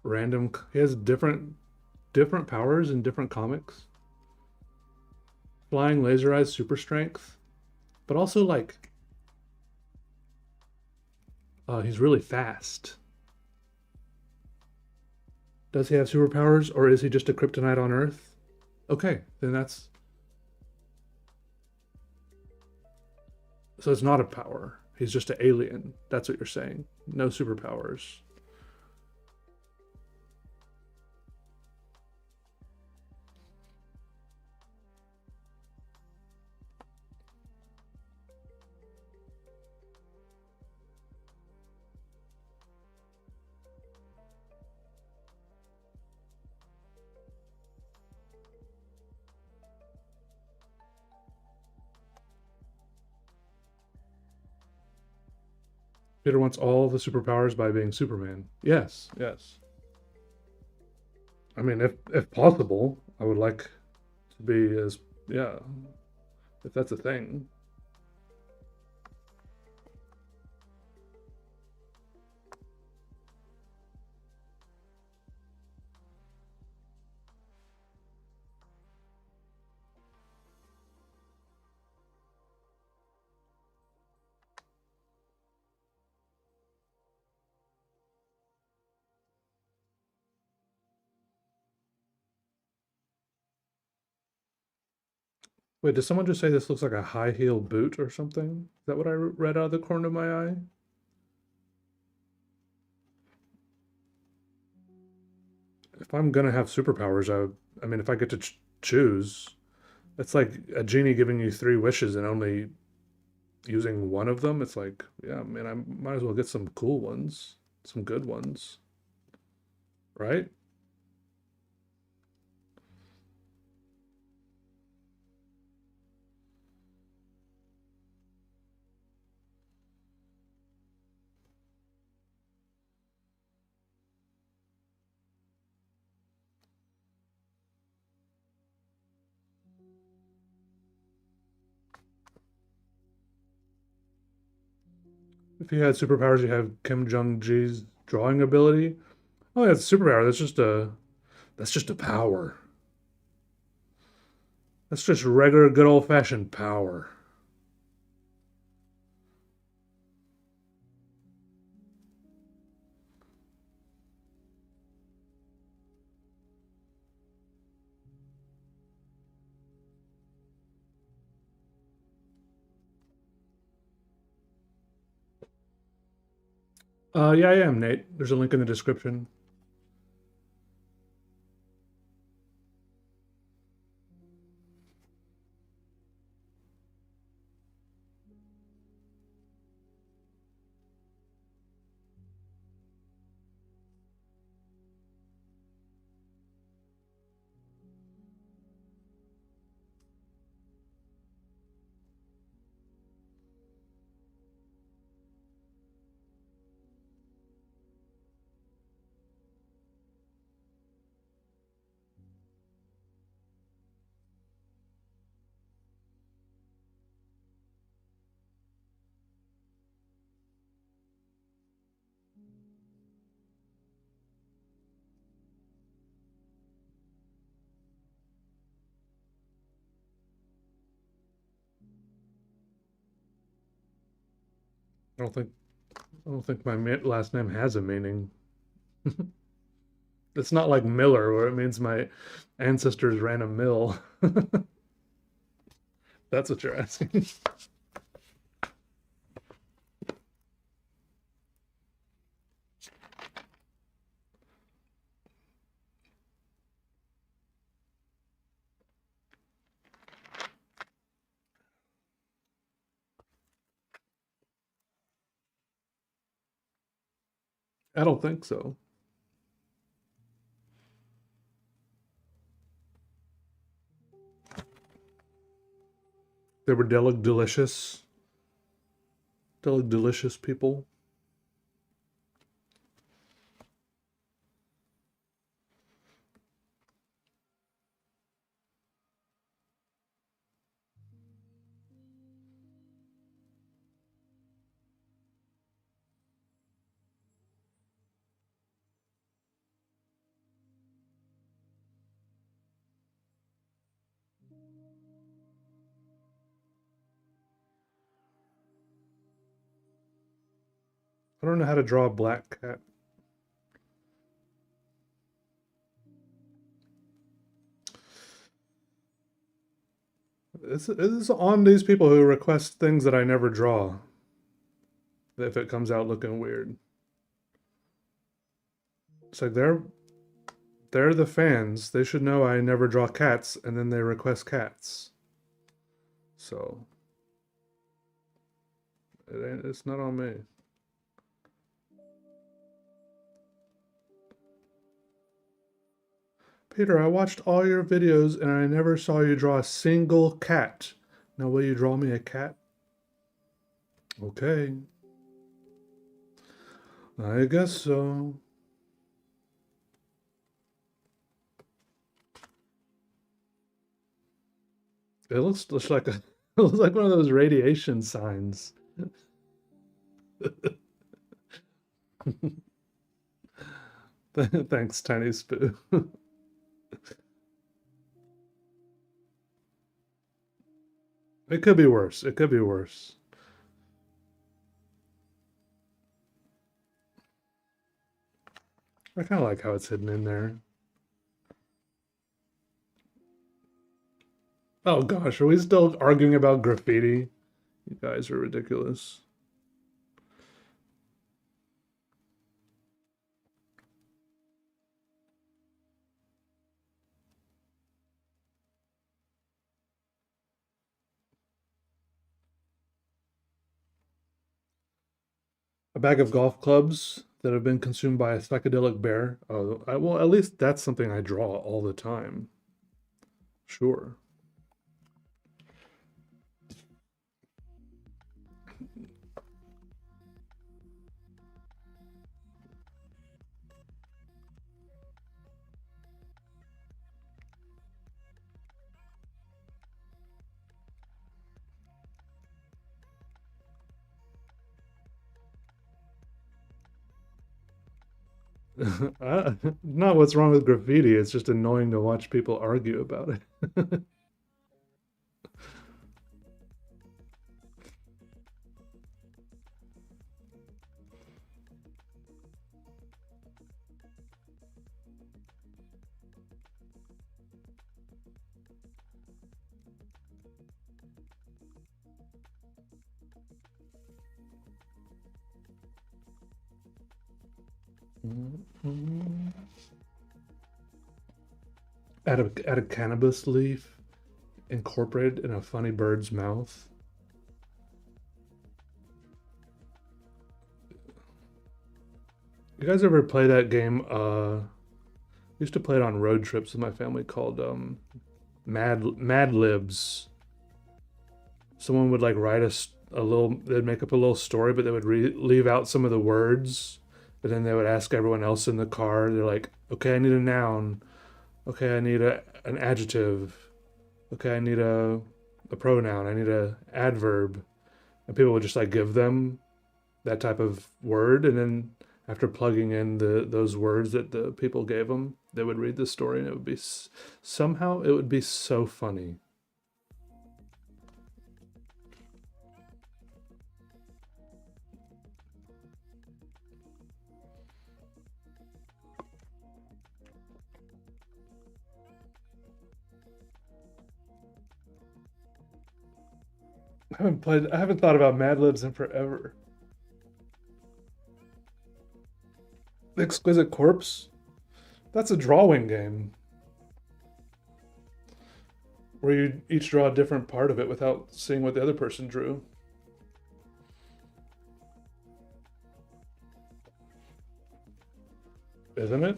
Random. He has different powers in different comics. Flying, laser eyes, super strength, but also like he's really fast. Does he have superpowers, or is he just a kryptonite on Earth? Okay, then that's so it's not a power. He's just an alien. That's what you're saying. No superpowers. Peter wants all the superpowers by being Superman. Yes, yes. I mean, if possible, I would like to be as yeah, if that's a thing. Wait, did someone just say this looks like a high heel boot or something? Is that what I read out of the corner of my eye? If I'm gonna have superpowers, I mean, if I get to choose, it's like a genie giving you three wishes and only using one of them. It's like, yeah, man, I might as well get some cool ones, some good ones, right? If you had superpowers, you have Kim Jong Ji's drawing ability. Oh, yeah, it's a superpower. That's just a power. That's just regular, good old fashioned power. Yeah, I am, Nate. There's a link in the description. I don't think I don't think my last name has a meaning. It's not like Miller, where it means my ancestors ran a mill. That's what you're asking. I don't think so. They were delicious people. I don't know how to draw a black cat. It's on these people who request things that I never draw. If it comes out looking weird, it's like they're the fans. They should know I never draw cats, and then they request cats. So it's not on me. Peter, I watched all your videos and I never saw you draw a single cat. Now will you draw me a cat? Okay. I guess so. It looks just like a it looks like one of those radiation signs. Thanks, Tiny Spoo. It could be worse. It could be worse. I kind of like how it's hidden in there. Oh gosh, are we still arguing about graffiti? You guys are ridiculous. A bag of golf clubs that have been consumed by a psychedelic bear. Oh, well, at least that's something I draw all the time. Sure. Not what's wrong with graffiti. It's just annoying to watch people argue about it. Add a cannabis leaf incorporated in a funny bird's mouth. You guys ever play that game? I used to play it on road trips with my family called Mad Libs. Someone would like write a little, they'd make up a little story, but they would leave out some of the words, but then they would ask everyone else in the car. They're like, okay, I need a noun. Okay, I need an adjective. Okay, I need a pronoun. I need a adverb. And people would just like give them that type of word, and then after plugging in those words that the people gave them, they would read the story, and it would be somehow it would be so funny. I haven't thought about Mad Libs in forever. The Exquisite Corpse? That's a drawing game where you each draw a different part of it without seeing what the other person drew. Isn't it?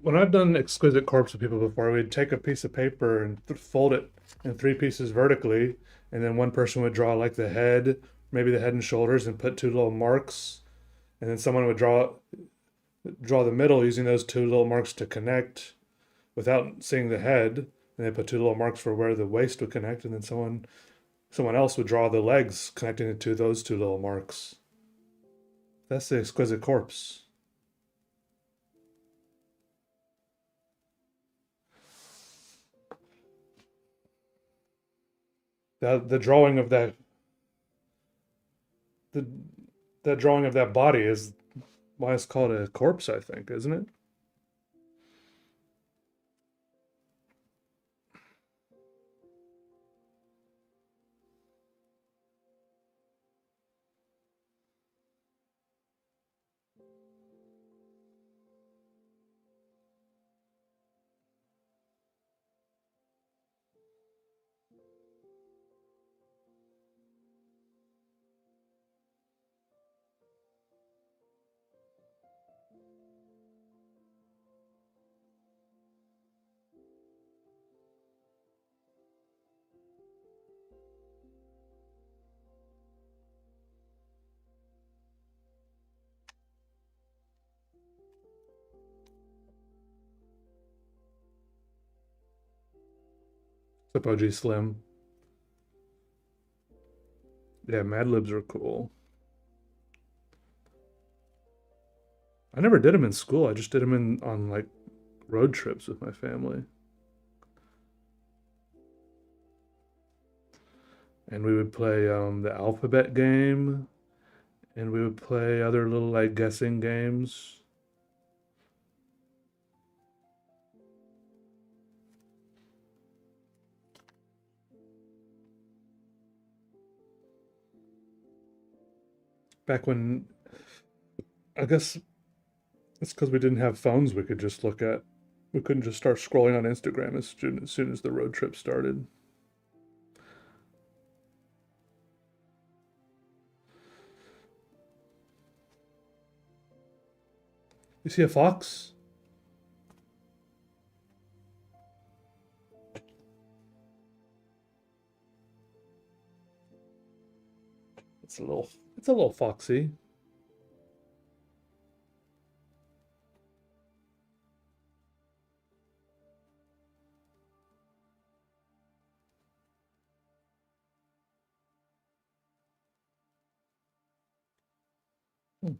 When I've done Exquisite Corpse with people before, we'd take a piece of paper and fold it in three pieces vertically, and then one person would draw like the head, maybe the head and shoulders, and put two little marks, and then someone would draw the middle using those two little marks to connect without seeing the head, and they put two little marks for where the waist would connect, and then someone else would draw the legs connecting it to those two little marks. That's the Exquisite Corpse. The drawing of the that drawing of that body is why it's called a corpse, I think, isn't it? Except OG Slim. Yeah, Mad Libs are cool. I never did them in school. I just did them in on like road trips with my family. And we would play the alphabet game, and we would play other little like guessing games. Back when I guess it's because we didn't have phones we could just look at. We couldn't just start scrolling on Instagram as soon as the road trip started. You see a fox? It's a little foxy. Hmm.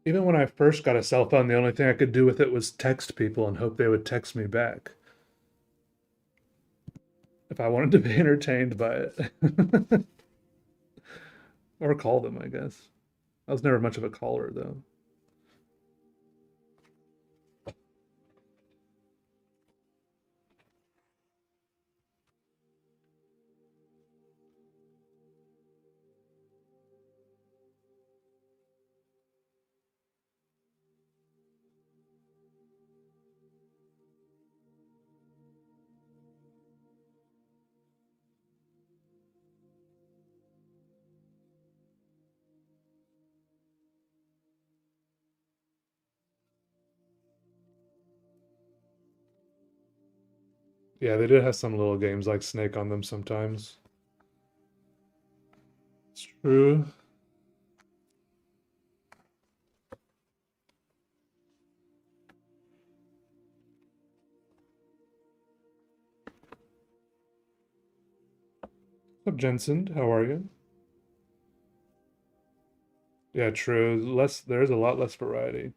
Even when I first got a cell phone, the only thing I could do with it was text people and hope they would text me back if I wanted to be entertained by it. Or call them, I guess. I was never much of a caller, though. Yeah, they did have some little games like Snake on them sometimes. It's true. What's up, Jensen? How are you? Yeah, true. Less, there's a lot less variety.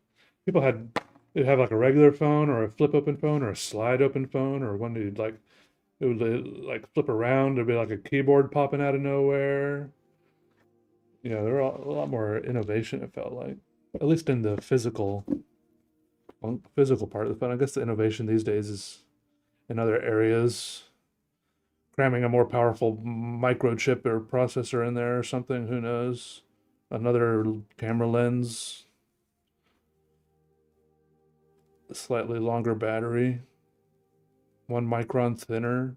People had they'd have like a regular phone or a flip open phone or a slide open phone or one you'd like it would like flip around. There'd be like a keyboard popping out of nowhere. You know, there were a lot more innovation. It felt like, at least in the physical part of the phone. I guess the innovation these days is in other areas, cramming a more powerful microchip or processor in there or something. Who knows? Another camera lens, a slightly longer battery, 1 micron thinner.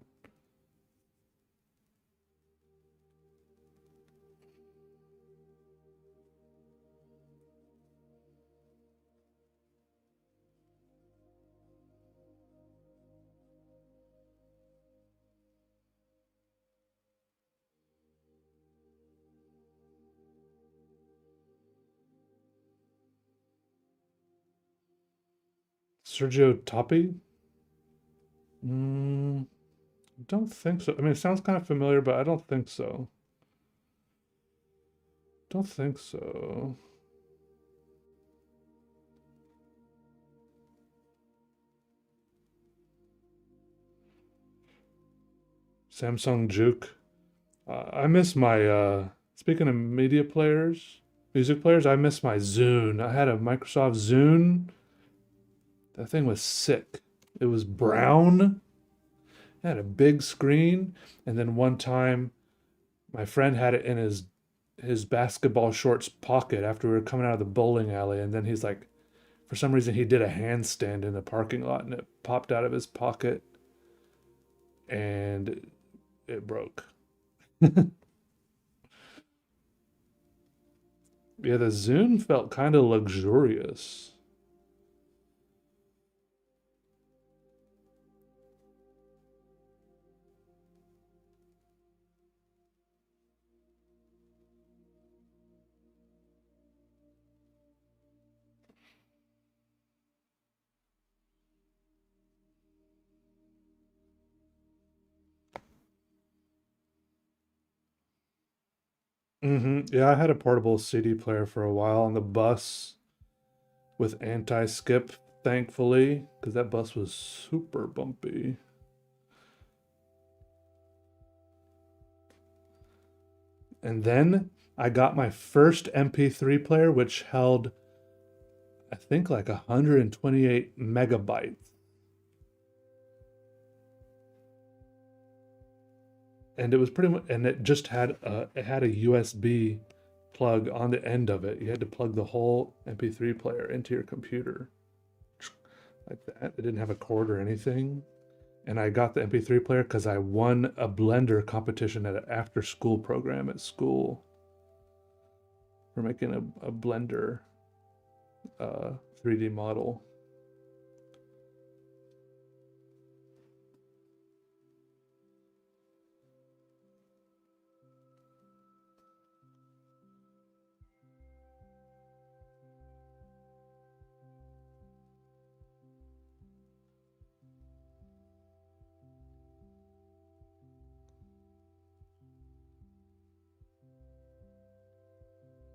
Sergio Topi? Mm, don't think so. I mean, it sounds kind of familiar, but I don't think so. Don't think so. Samsung Juke. I miss my, speaking of media players, music players, I miss my Zune. I had a Microsoft Zune. That thing was sick. It was brown, it had a big screen, and then one time my friend had it in his basketball shorts pocket after we were coming out of the bowling alley, and then he's like, for some reason, he did a handstand in the parking lot, and it popped out of his pocket, and it broke. Yeah, the Zune felt kind of luxurious. Yeah, I had a portable CD player for a while on the bus with anti-skip, thankfully, because that bus was super bumpy. And then I got my first MP3 player, which held, I think, like 128 megabytes. And it was pretty much, and it had a USB plug on the end of it. You had to plug the whole MP3 player into your computer like that. It didn't have a cord or anything. And I got the MP3 player because I won a Blender competition at an after-school program at school for making a Blender 3D model.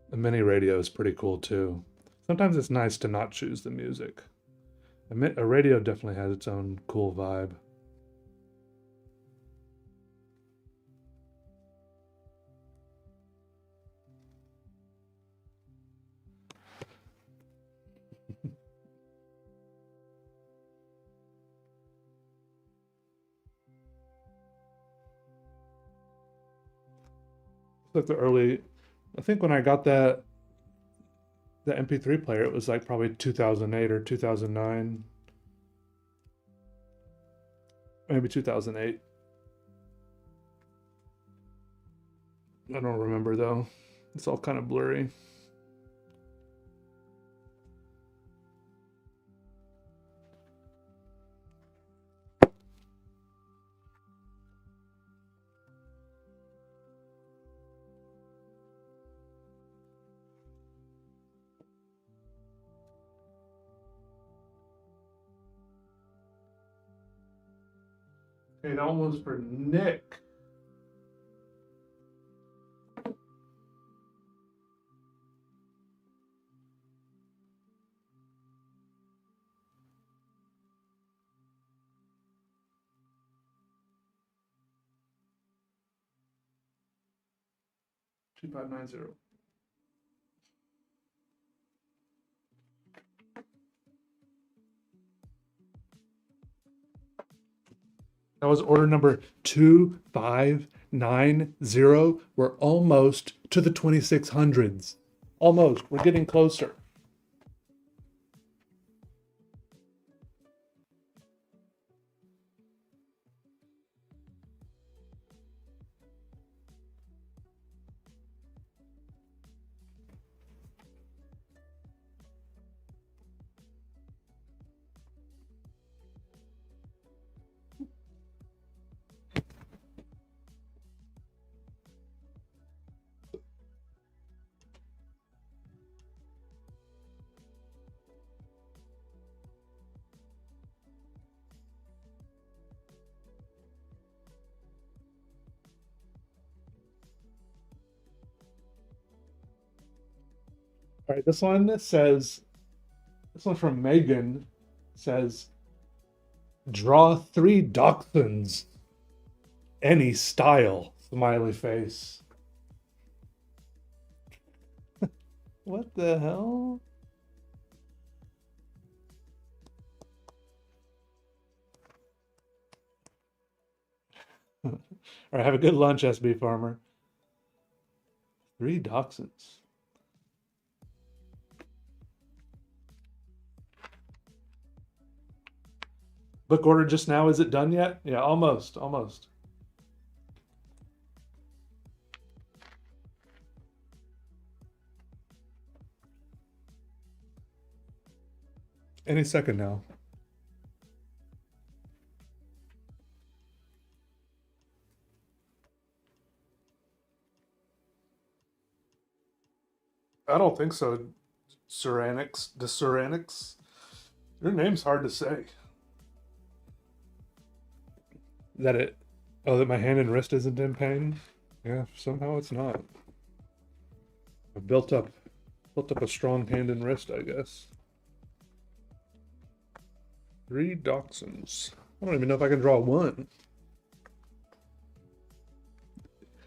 The mini radio is pretty cool too. Sometimes it's nice to not choose the music. A radio definitely has its own cool vibe. It's like the early, I think when I got the MP3 player, it was like probably 2008 or 2009, maybe 2008. I don't remember though. It's all kind of blurry. Okay, that one was for Nick. Two five nine zero. That was order number 2590. We're almost to the 2600s. Almost. We're getting closer. All right, this one from Megan says, draw 3 dachshunds, any style, smiley face. What the hell? All right, have a good lunch, SB Farmer. 3 dachshunds. Book order just now. Is it done yet? Yeah, almost. Any second now. I don't think so. The Your name's hard to say. That my hand and wrist isn't in pain? Yeah, somehow it's not. I've built up a strong hand and wrist, I guess. 3 dachshunds. I don't even know if I can draw one.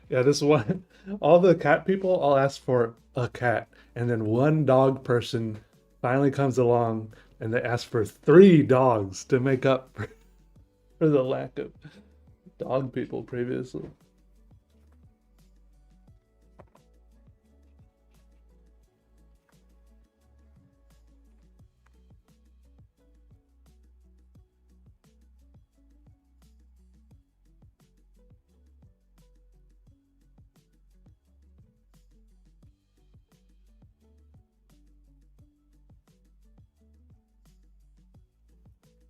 Yeah, this one, all the cat people, I'll ask for a cat. And then one dog person finally comes along and they ask for 3 dogs to make up for the lack of dog people previously.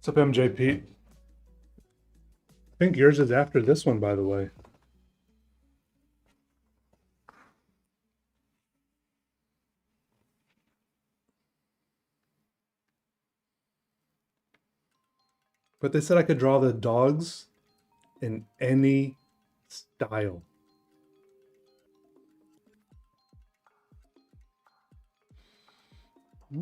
What's up, MJ Pete? I think yours is after this one, by the way. But they said I could draw the dogs in any style. I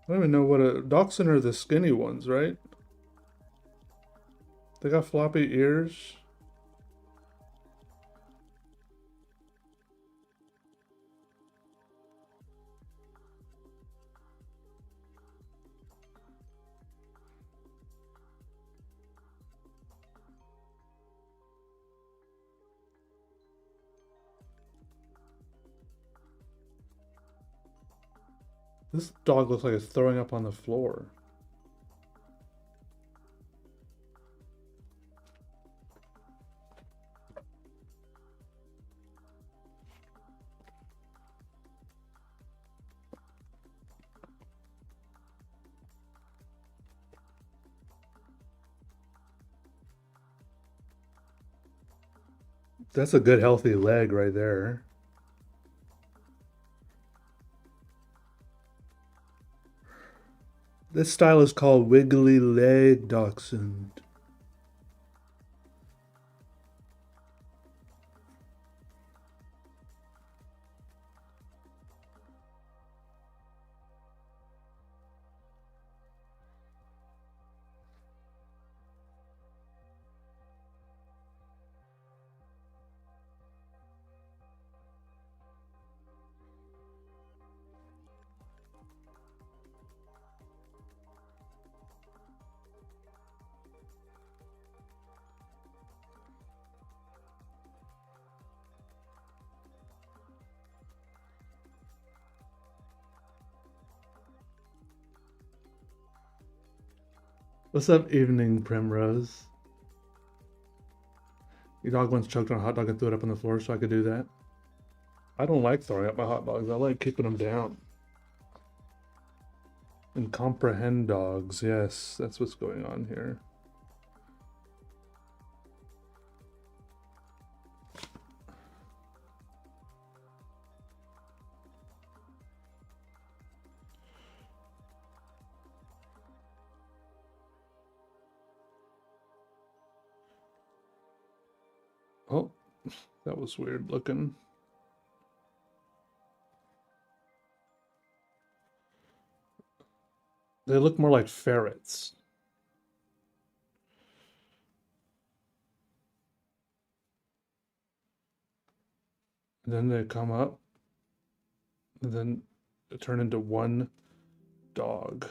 don't even know what a dachshund are. The skinny ones, right? They got floppy ears. This dog looks like it's throwing up on the floor. That's a good healthy leg right there. This style is called wiggly leg dachshund. What's up, Evening Primrose? Your dog once choked on a hot dog and threw it up on the floor, so I could do that. I don't like throwing up my hot dogs. I like keeping them down. And comprehend dogs. Yes, that's what's going on here. Oh, that was weird looking. They look more like ferrets. And then they come up, and then they turn into one dog.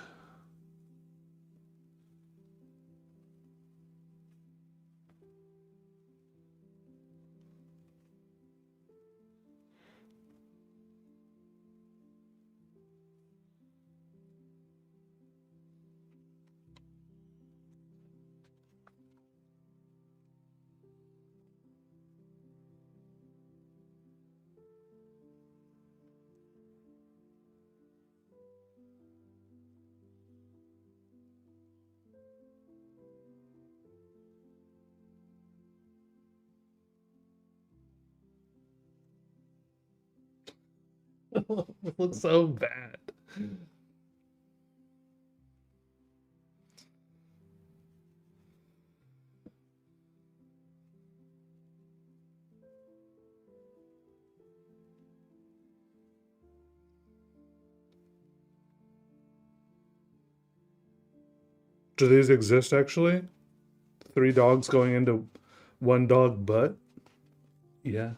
It looks so bad. Do these exist actually? 3 dogs going into one dog butt? Yeah.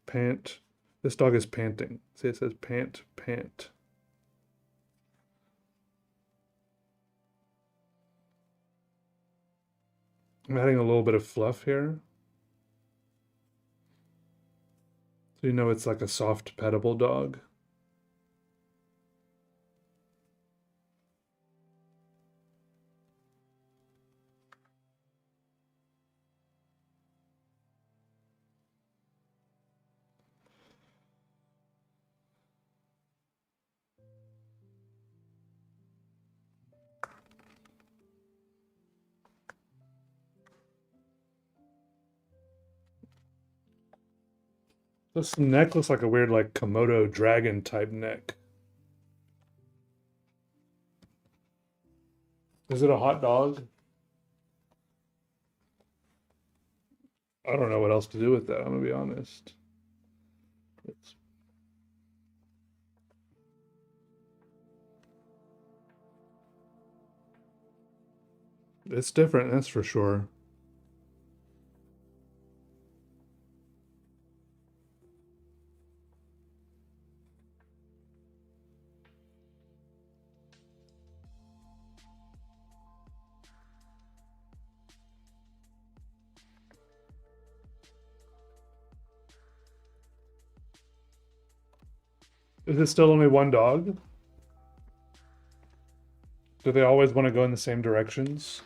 Pant. This dog is panting. See, it says pant, pant. I'm adding a little bit of fluff here. So you know it's like a soft, pettable dog. This neck looks like a weird, like, Komodo dragon type neck. Is it a hot dog? I don't know what else to do with that, I'm gonna be honest. It's, it's different, that's for sure. Is it still only one dog? Do they always want to go in the same directions?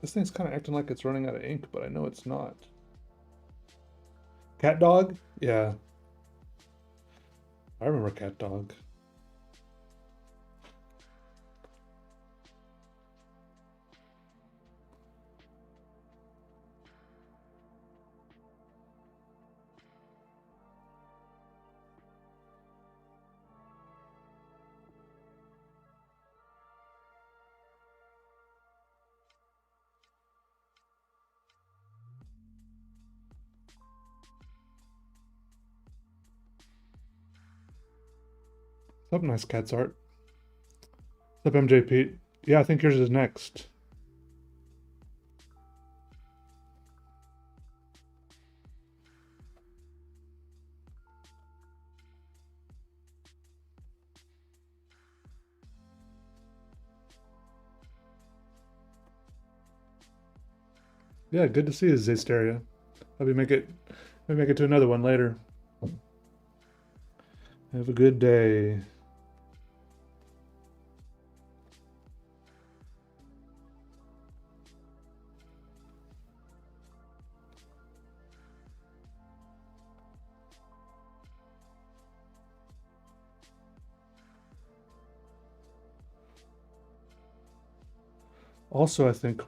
This thing's kind of acting like it's running out of ink, but I know it's not. Cat dog? Yeah. I remember cat dog. What's up, nice cats art? What's up, MJ Pete? Yeah, I think yours is next. Yeah, good to see you, Zesteria. Maybe make it to another one later. Have a good day. Also, I think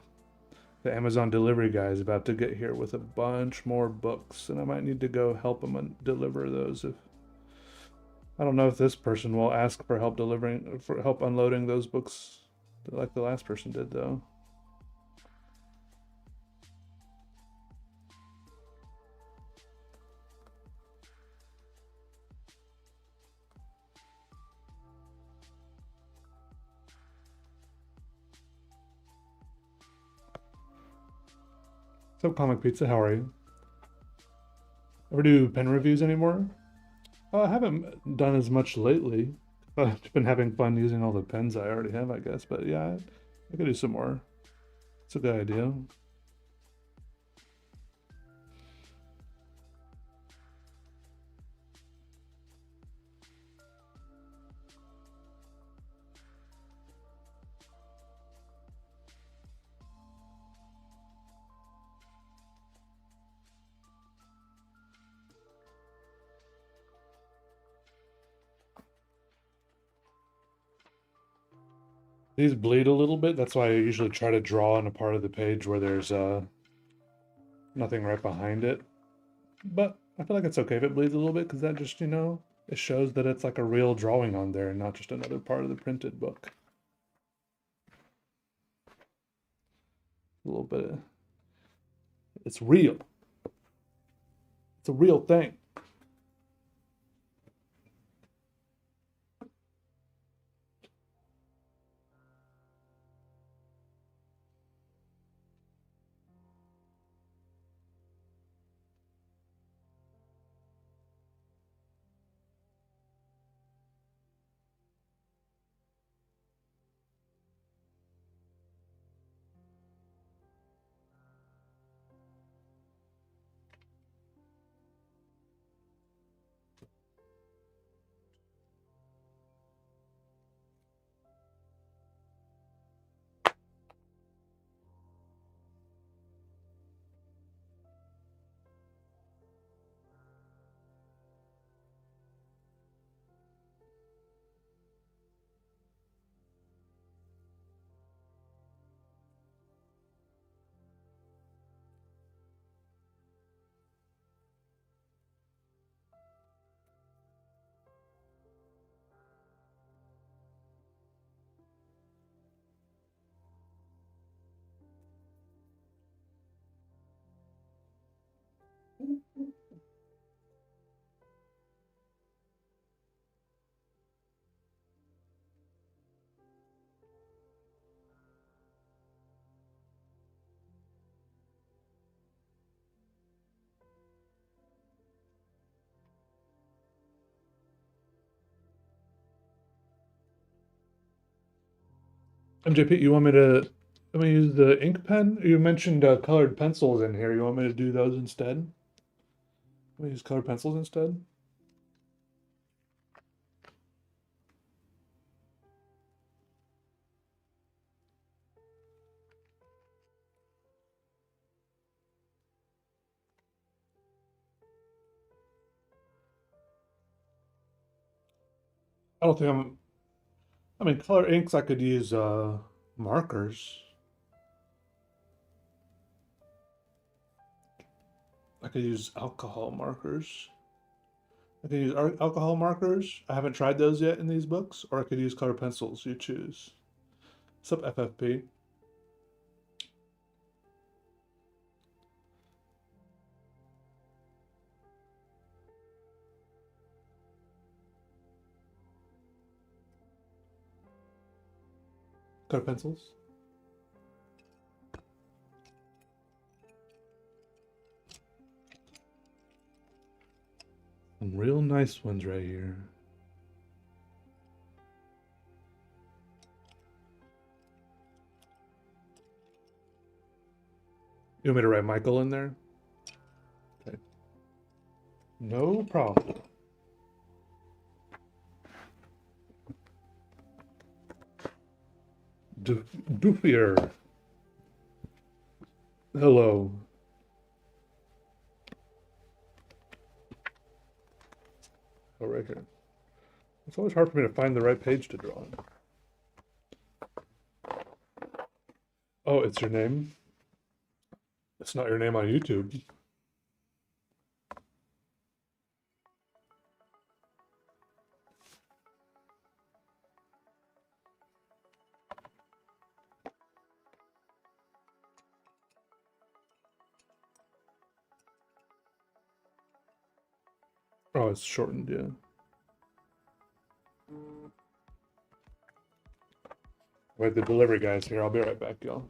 the Amazon delivery guy is about to get here with a bunch more books, and I might need to go help him deliver those. If I don't know if this person will ask for help unloading those books, like the last person did, though. So, Comic Pizza, how are you? Ever do pen reviews anymore? I haven't done as much lately. I've been having fun using all the pens I already have, I guess. But yeah, I could do some more. It's a good idea. These bleed a little bit. That's why I usually try to draw on a part of the page where there's nothing right behind it. But I feel like it's okay if it bleeds a little bit because that just, it shows that it's like a real drawing on there and not just another part of the printed book. A little bit of, it's real. It's a real thing. MJP, you want me to let me use the ink pen? You mentioned colored pencils in here. You want me to do those instead? Let me use colored pencils instead. I don't think I'm. I mean, color inks. I could use markers. I could use alcohol markers. I could use alcohol markers. I haven't tried those yet in these books, or I could use color pencils. You choose. What's up, FFP? Color pencils. Some real nice ones right here. You want me to write Michael in there? Okay. No problem. Doofier. Hello. Oh, right here. It's always hard for me to find the right page to draw on. Oh, it's your name? It's not your name on YouTube. Oh, it's shortened, yeah. Wait, the delivery guy's here. I'll be right back, y'all.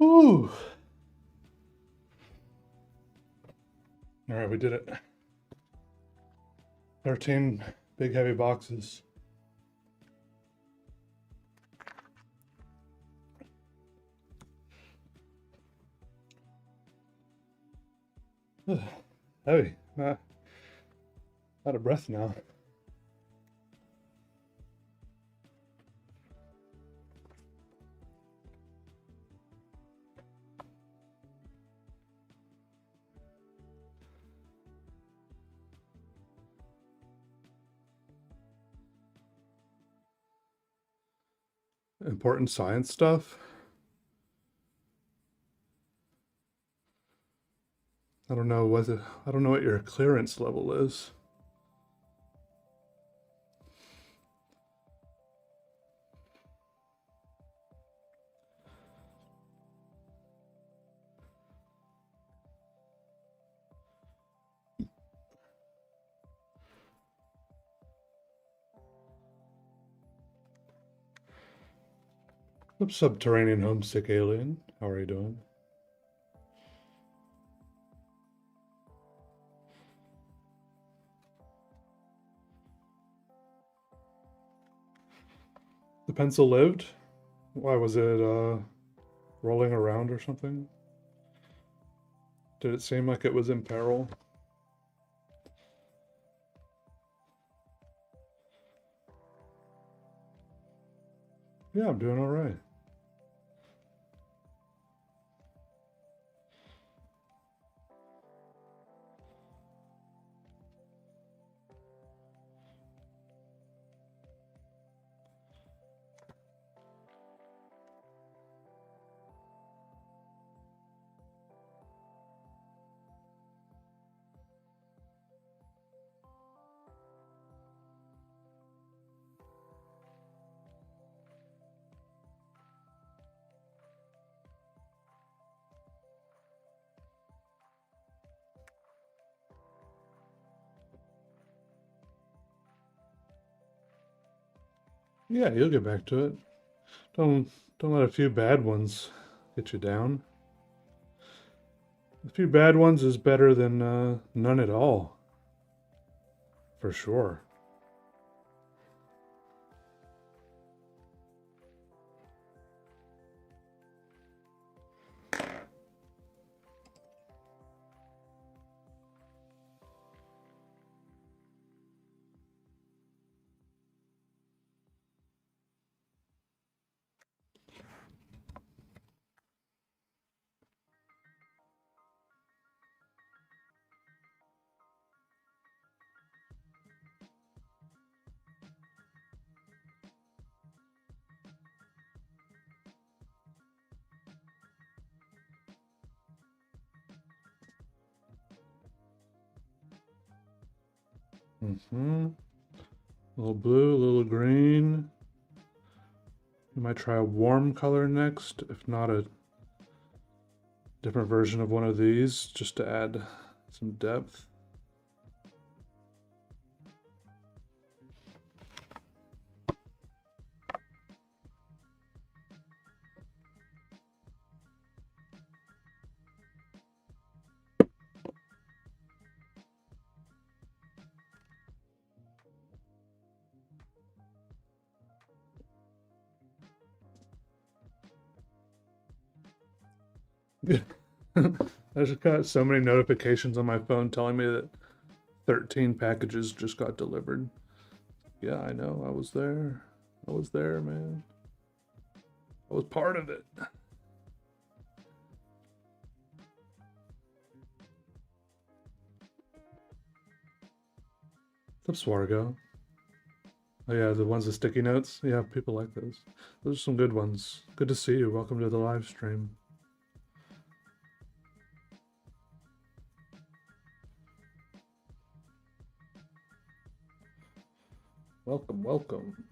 Whew. All right, we did it. 13 big heavy boxes. Heavy. Out of breath now. Important science stuff. I don't know what your clearance level is. Subterranean homesick alien. How are you doing? The pencil lived? Why was it rolling around or something? Did it seem like it was in peril? Yeah, I'm doing all right. Yeah, you'll get back to it. Don't let a few bad ones get you down. A few bad ones is better than none at all. For sure. Mm-hmm. A little blue, a little green. You might try a warm color next, if not a different version of one of these, just to add some depth. I just got so many notifications on my phone telling me that 13 packages just got delivered. Yeah, I know. I was there. I was there, man. I was part of it. What's up, Swargo? Oh yeah, the ones with sticky notes. Yeah, people like those. Those are some good ones. Good to see you. Welcome to the live stream. Welcome, welcome.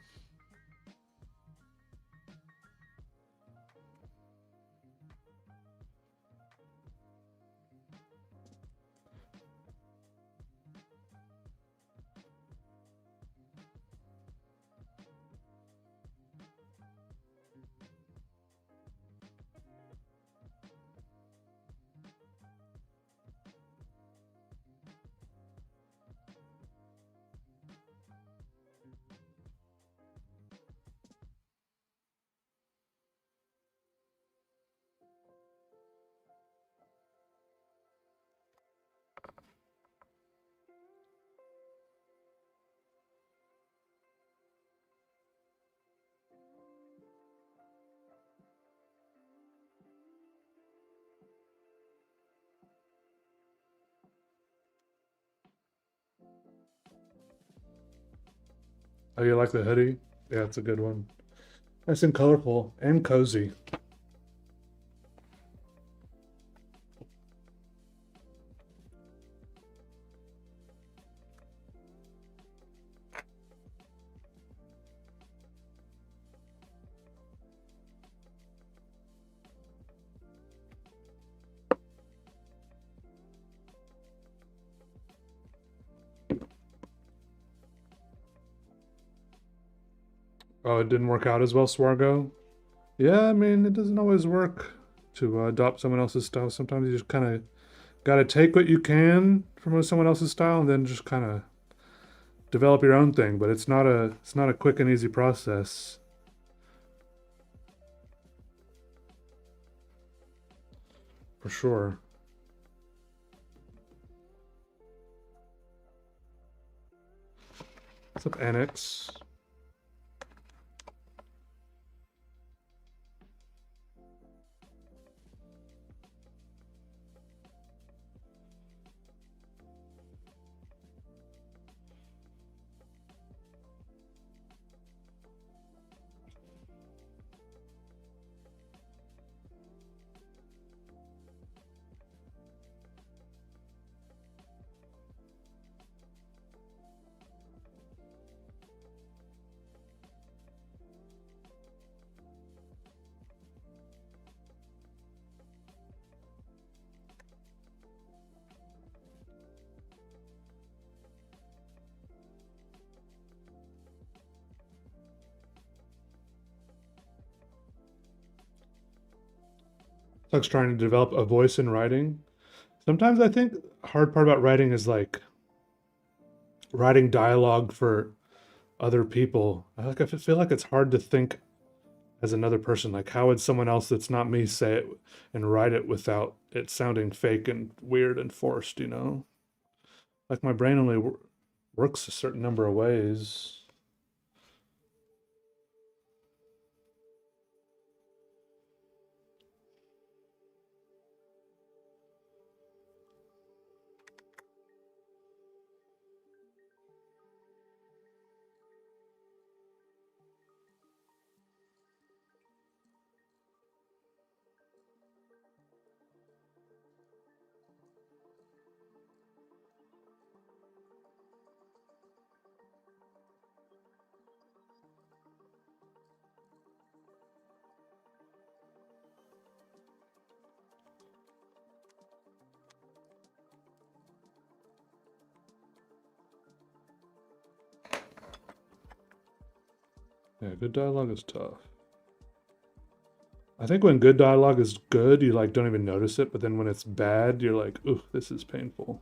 Oh, you like the hoodie? Yeah, it's a good one. Nice and colorful and cozy. Oh, it didn't work out as well, Swargo? Yeah, I mean, it doesn't always work to adopt someone else's style. Sometimes you just kind of got to take what you can from someone else's style and then just kind of develop your own thing. But it's not a quick and easy process, for sure. What's up, Annex? It's like trying to develop a voice in writing. Sometimes I think hard part about writing is like writing dialogue for other people. I feel like it's hard to think as another person. Like, how would someone else that's not me say it and write it without it sounding fake and weird and forced, you know? Like, my brain only works a certain number of ways. Yeah, good dialogue is tough. I think when good dialogue is good, you like don't even notice it, but then when it's bad, you're like, ooh, this is painful.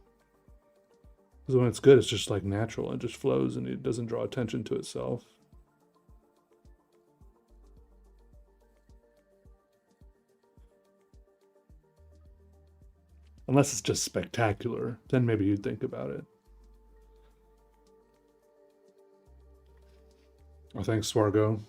Because when it's good, it's just like natural. It just flows and it doesn't draw attention to itself. Unless it's just spectacular, then maybe you'd think about it. Oh, thanks, Swargo.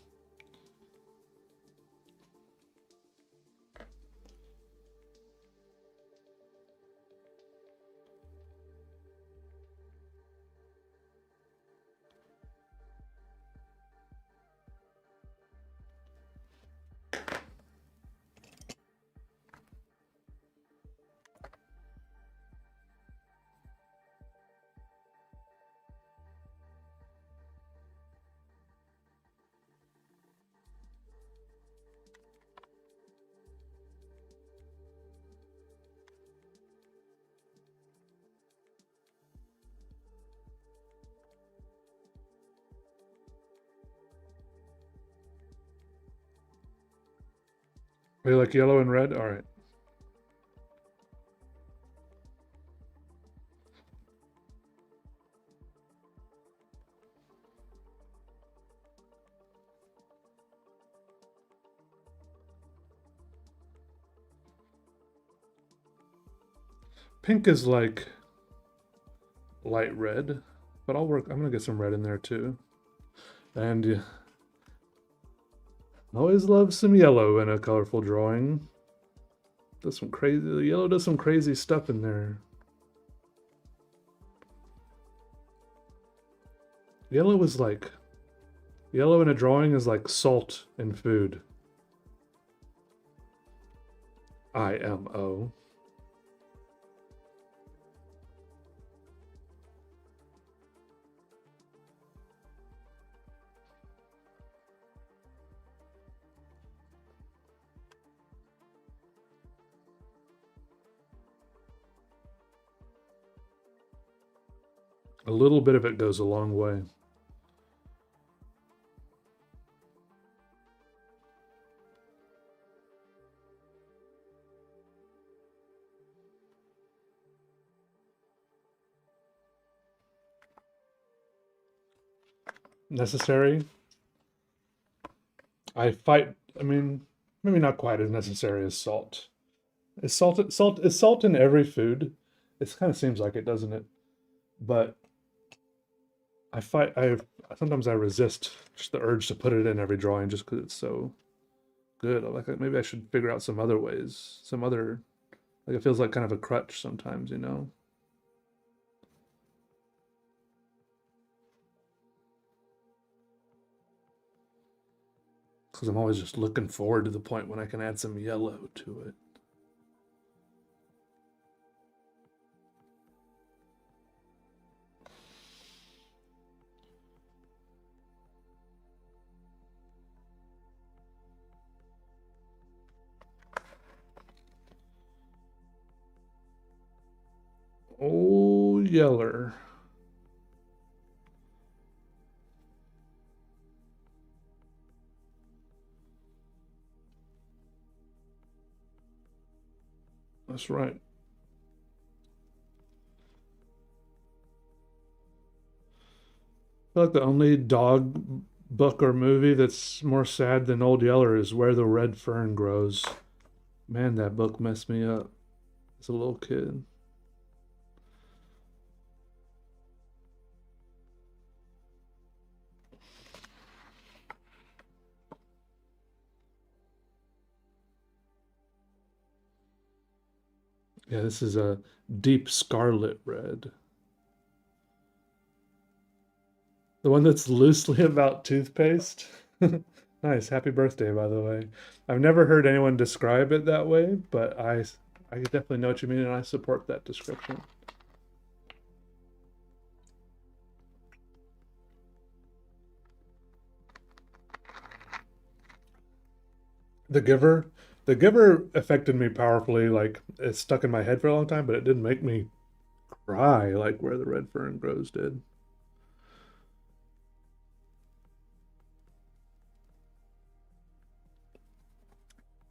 Oh, you like yellow and red? All right. Pink is like light red, but I'm gonna get some red in there too. And yeah, always love some yellow in a colorful drawing. Does some crazy, the yellow does some crazy stuff in there. Yellow is like Yellow in a drawing is like salt in food. IMO. A little bit of it goes a long way. Necessary. I mean, maybe not quite as necessary as salt. Is salt in every food? It kind of seems like it, doesn't it? But I sometimes I resist just the urge to put it in every drawing just because it's so good. Like maybe I should figure out some other ways, some other like it feels like kind of a crutch sometimes, you know? Because I'm always just looking forward to the point when I can add some yellow to it. Oh, yeller. That's right. I feel like the only dog book or movie that's more sad than Old Yeller is Where the Red Fern Grows. Man, that book messed me up as a little kid. Yeah, this is a deep scarlet red. The one that's loosely about toothpaste. Nice. Happy birthday, by the way. I've never heard anyone describe it that way, but I definitely know what you mean, and I support that description. The Giver, The Giver affected me powerfully. Like it stuck in my head for a long time, but it didn't make me cry like Where the Red Fern Grows did.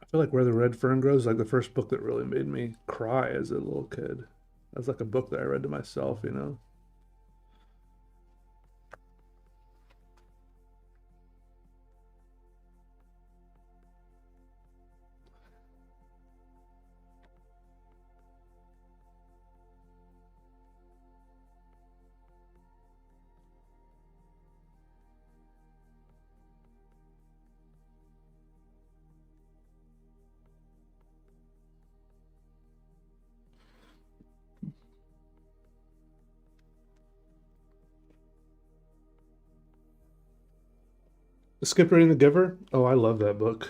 I feel like Where the Red Fern Grows is like the first book that really made me cry as a little kid. That's like a book that I read to myself, you know. Skip reading The Giver. Oh, I love that book.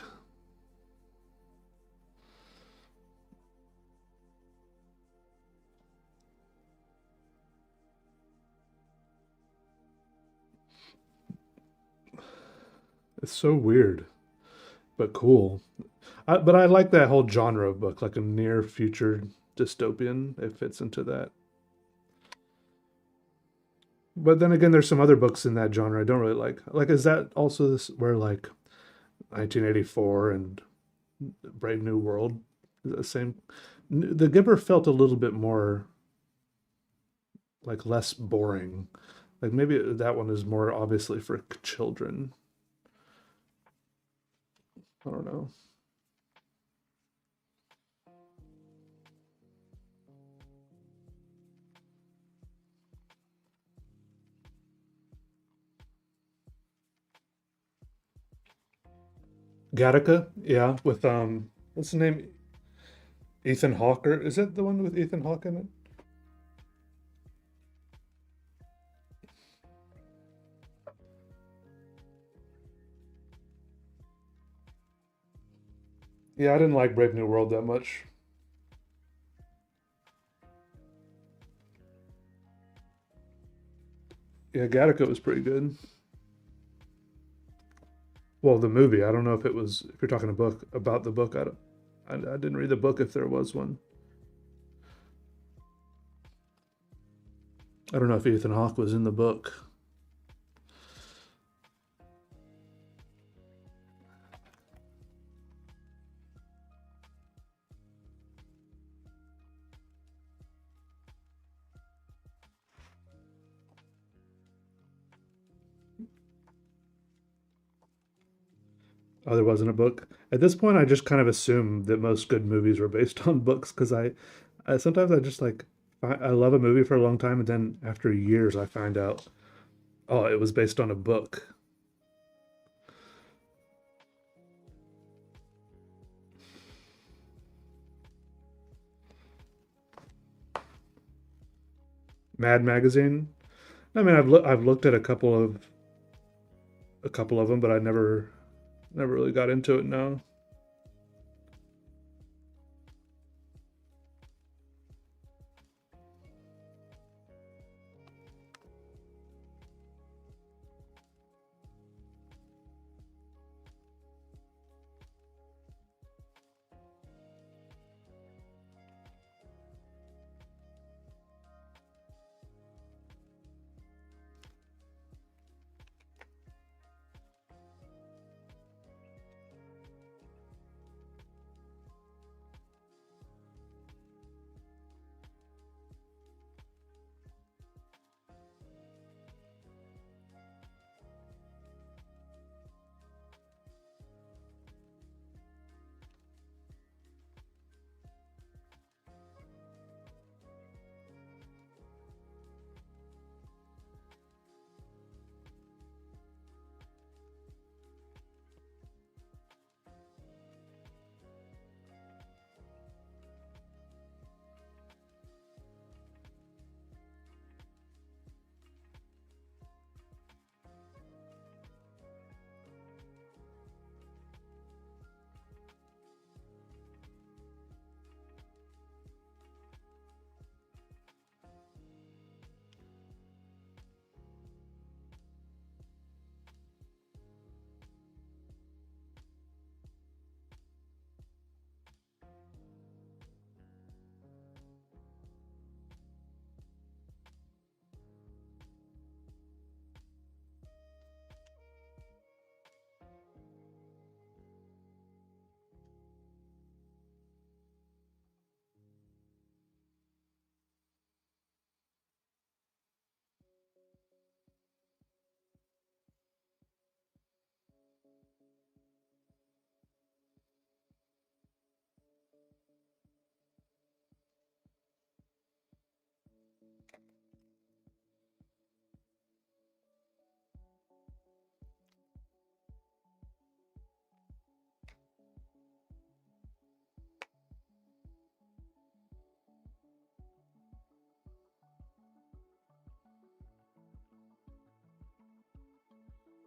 It's so weird, but cool. But I like that whole genre of book, like a near future dystopian. It fits into that. But then again, there's some other books in that genre I don't really like. Like, is that also this where like 1984 and Brave New World is the same? The Giver felt a little bit more like less boring. Like maybe that one is more obviously for children. I don't know. Gattaca, yeah, with what's the name? Ethan Hawke, or is it the one with Ethan Hawke in it? Yeah, I didn't like Brave New World that much. Yeah, Gattaca was pretty good. Well, the movie, I don't know if it was, if you're talking a book about the book, I didn't read the book if there was one. I don't know if Ethan Hawke was in the book. Oh, there wasn't a book. At this point, I just kind of assume that most good movies were based on books because I sometimes I just like I love a movie for a long time and then after years I find out, oh, it was based on a book. Mad Magazine. I mean, I've looked at a couple of them, but I never really got into it. No.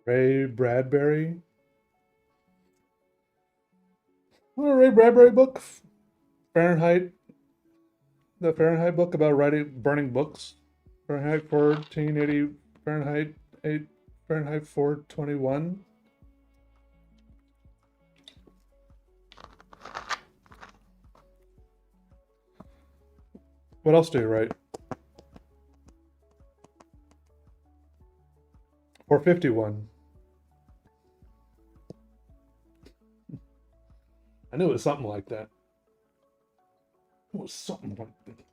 Ray Bradbury. Oh, Ray Bradbury book, Fahrenheit. The Fahrenheit book about writing, burning books. Fahrenheit 1480, Fahrenheit 8, Fahrenheit 421. What else do you write? 451. I knew it was something like that. It was something like that.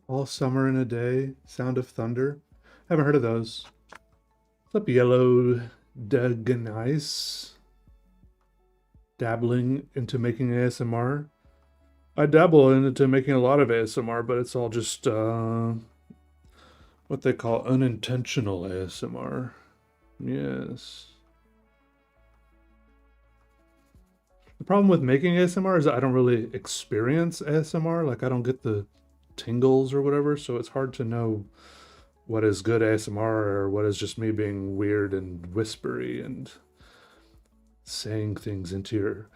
All Summer in a Day, Sound of Thunder. Haven't heard of those. What's up, Yellow Dug and Ice? Dabbling into making ASMR. I dabble into making a lot of ASMR, but it's all just what they call unintentional ASMR. Yes. The problem with making ASMR is that I don't really experience ASMR. Like, I don't get the tingles or whatever, so it's hard to know what is good ASMR or what is just me being weird and whispery and saying things into your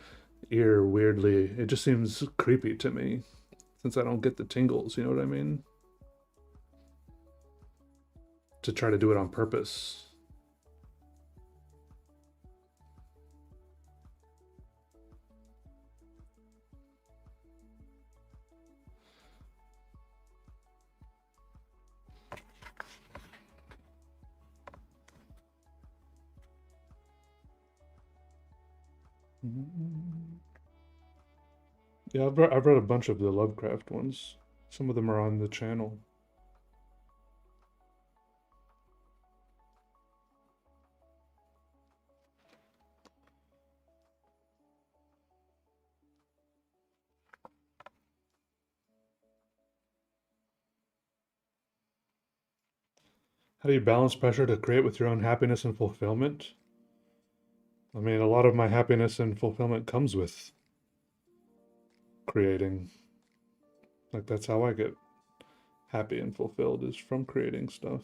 ear weirdly. It just seems creepy to me since I don't get the tingles, you know what I mean? To try to do it on purpose. Yeah, I've read a bunch of the Lovecraft ones. Some of them are on the channel. How do you balance pressure to create with your own happiness and fulfillment? I mean, a lot of my happiness and fulfillment comes with creating. Like, that's how I get happy and fulfilled, is from creating stuff.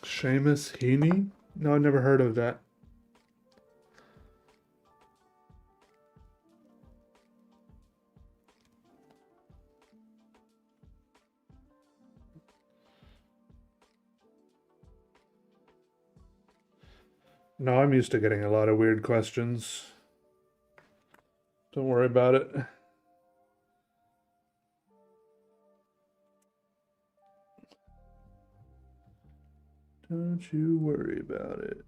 Seamus Heaney? No, I've never heard of that. No, I'm used to getting a lot of weird questions. Don't worry about it. Don't you worry about it.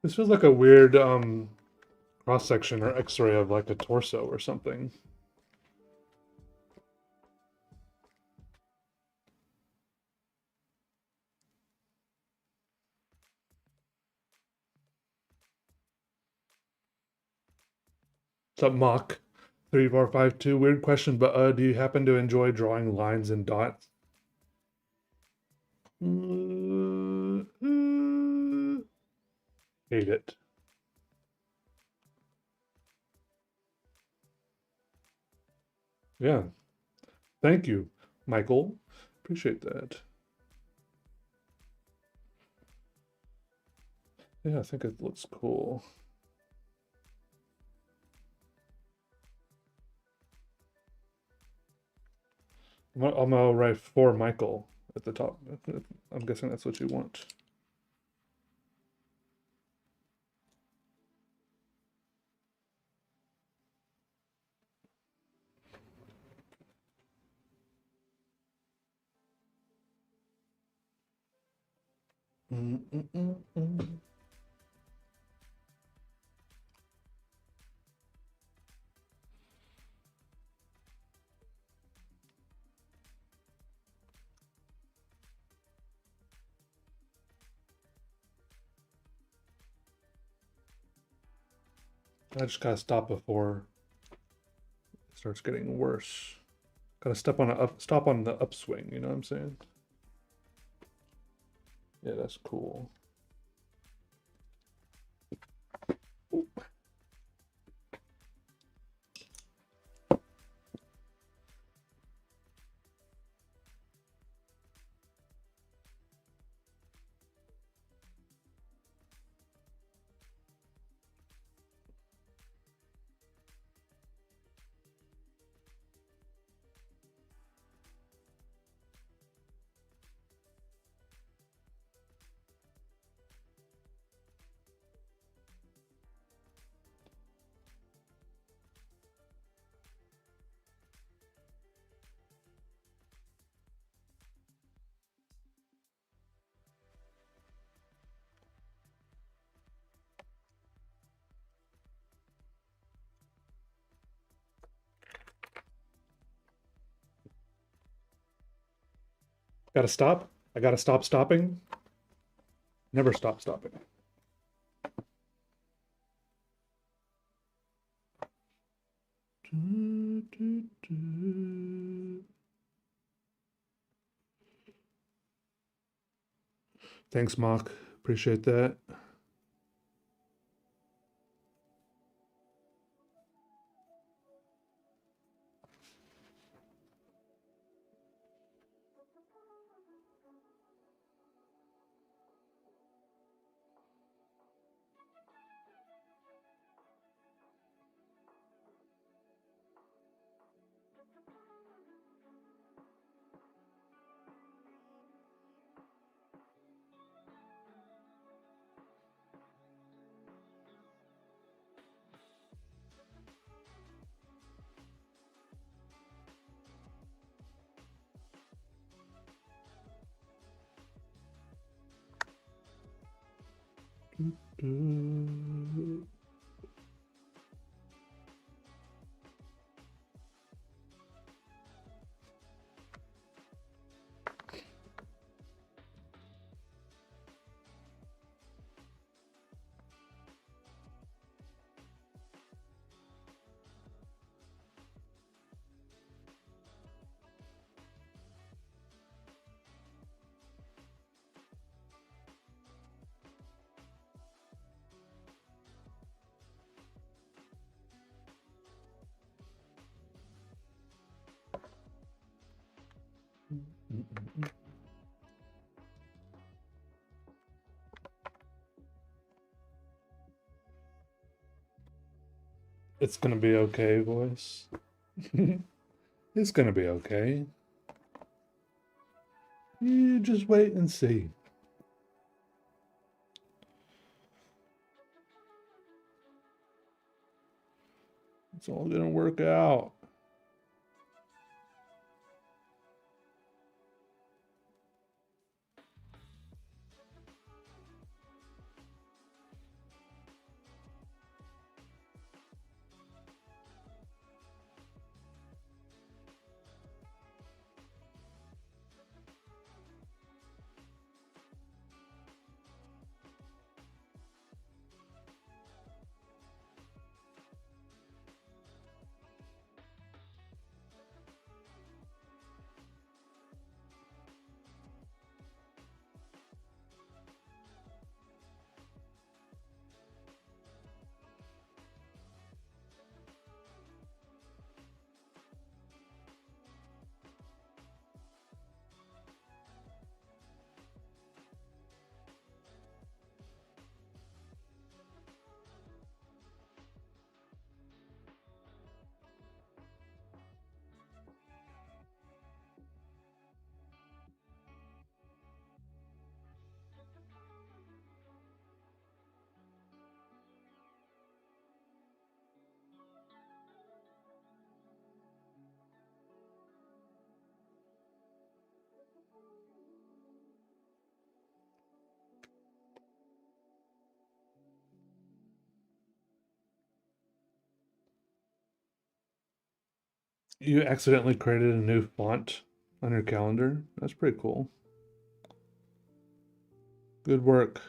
This feels like a weird cross section or X-ray of like a torso or something. What's up, Mock? 3452. Weird question, but do you happen to enjoy drawing lines and dots? Hate it. Yeah. Thank you, Michael. Appreciate that. Yeah, I think it looks cool. I'm gonna write for Michael at the top. I'm guessing that's what you want. I just gotta stop before it starts getting worse. Gotta stop on the upswing, you know what I'm saying? Yeah, that's cool. Ooh. Gotta stop. I gotta stop stopping. Never stop stopping. Thanks, Mock. Appreciate that. It's gonna be okay, boys. It's gonna be okay. You just wait and see. It's all gonna work out. You accidentally created a new font on your calendar. That's pretty cool. Good work.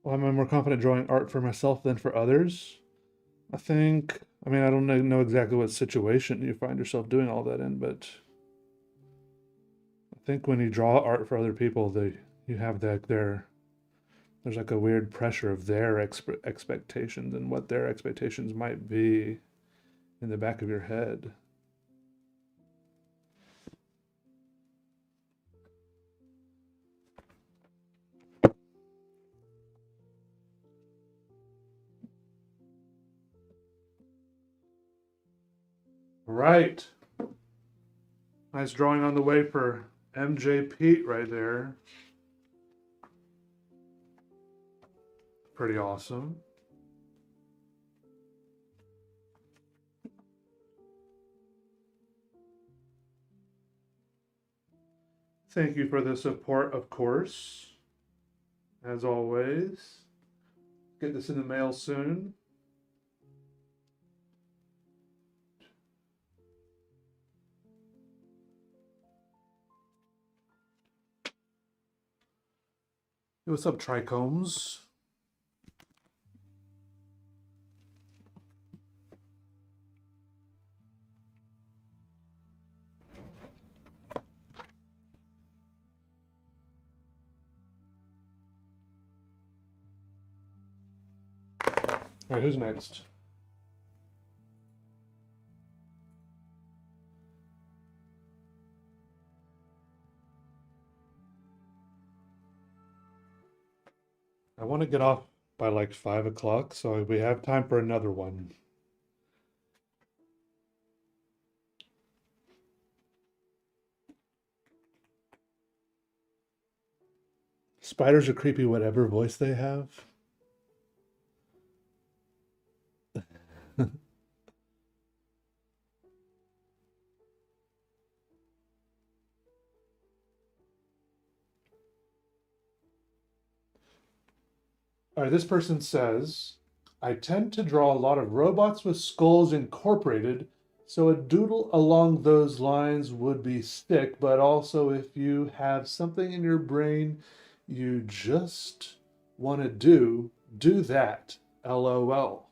Well, am I more confident drawing art for myself than for others? I mean, I don't know exactly what situation you find yourself doing all that in, but I think when you draw art for other people, you have there's like a weird pressure of their expectations and what their expectations might be in the back of your head. Right. Nice drawing on the way for MJ Pete right there. Pretty awesome. Thank you for the support, of course, as always. Get this in the mail soon. Hey, what's up, trichomes? All right, who's next? I want to get off by like 5 o'clock, so we have time for another one. Spiders are creepy, whatever voice they have. All right, this person says, I tend to draw a lot of robots with skulls incorporated, so a doodle along those lines would be sick, but also if you have something in your brain you just want to do that. LOL.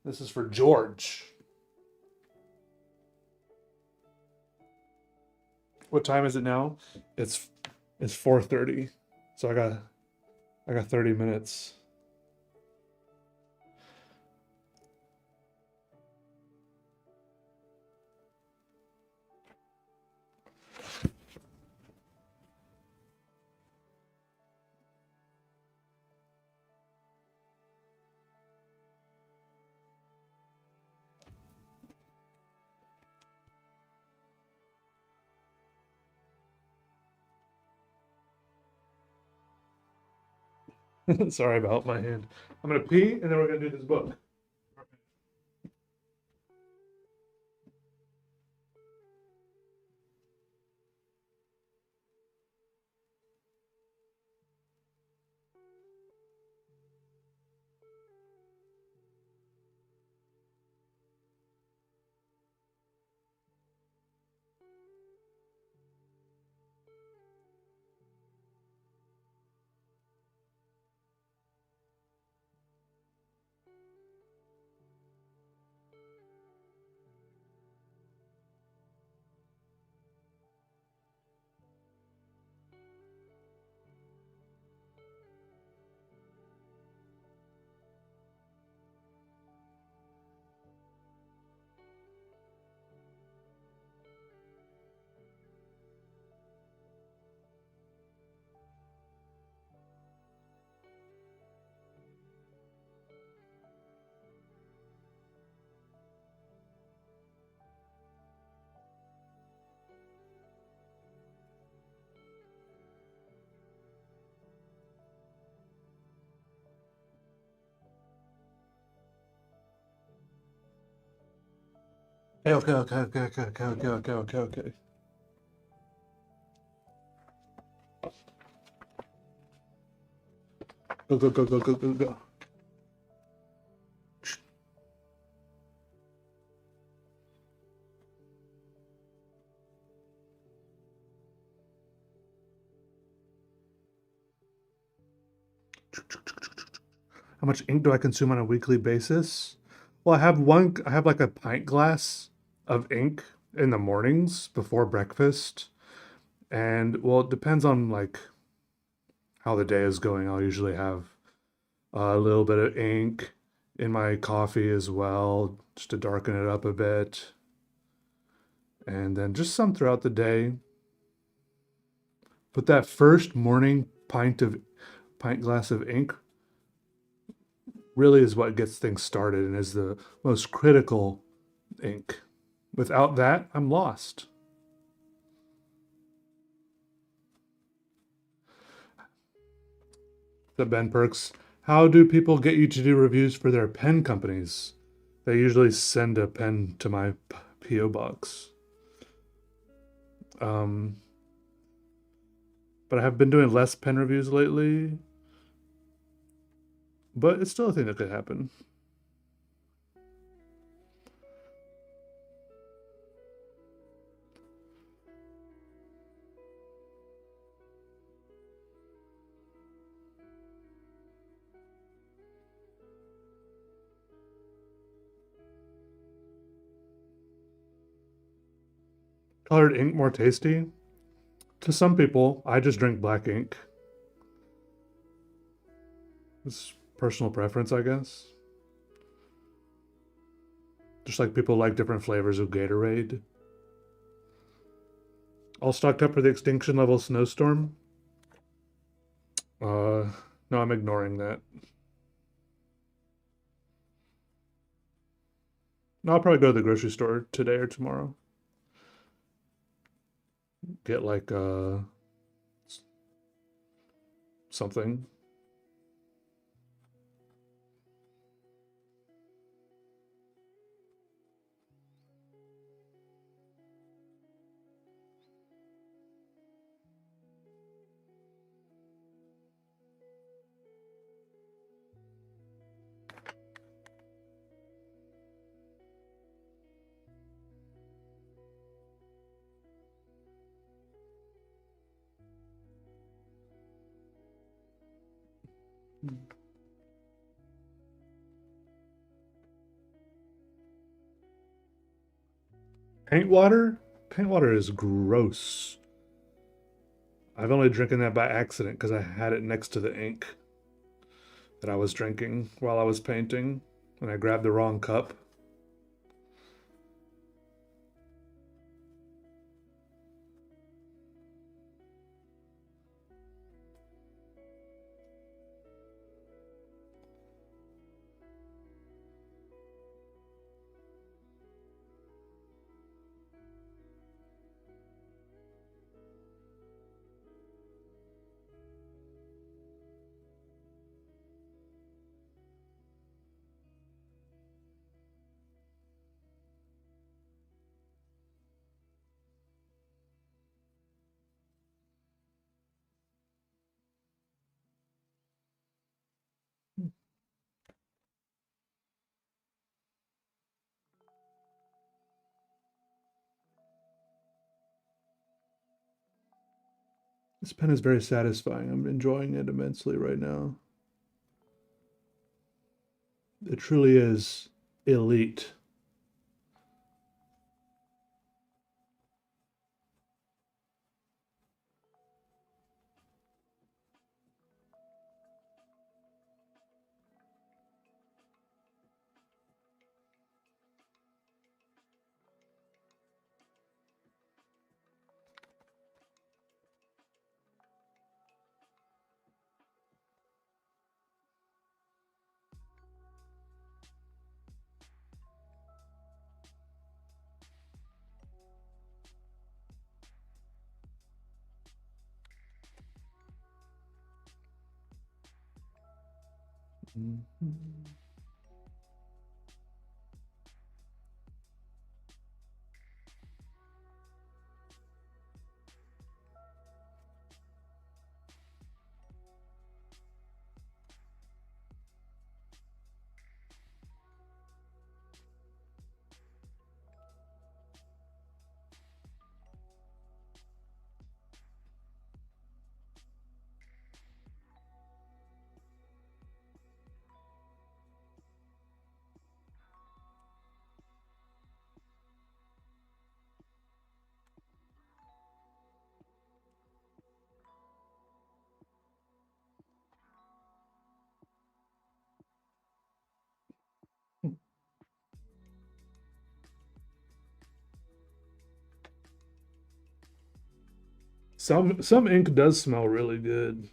This is for George. What time is it now? It's it's 4:30. So I got 30 minutes. Sorry about my hand. I'm gonna pee and then we're gonna do this book. Okay, okay, okay, okay, okay, okay, okay, okay, okay. Go, go, go, go, go, go, go. How much ink do I consume on a weekly basis? Well, I have like a pint glass of ink in the mornings before breakfast. And well, it depends on like how the day is going. I'll usually have a little bit of ink in my coffee as well, just to darken it up a bit. And then just some throughout the day. But that first morning pint glass of ink really is what gets things started and is the most critical ink. Without that, I'm lost. The Ben Perks. How do people get you to do reviews for their pen companies? They usually send a pen to my PO box. Um, but I have been doing less pen reviews lately. But it's still a thing that could happen. Colored ink more tasty? To some people, I just drink black ink. It's personal preference, I guess. Just like people like different flavors of Gatorade. All stocked up for the extinction level snowstorm? Uh, no, I'm ignoring that. No, I'll probably go to the grocery store today or tomorrow. Get like something. Paint water? Paint water is gross. I've only drinking that by accident because I had it next to the ink that I was drinking while I was painting, and I grabbed the wrong cup. This pen is very satisfying. I'm enjoying it immensely right now. It truly is elite. Mhm. Some ink does smell really good.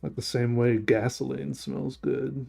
Like the same way gasoline smells good.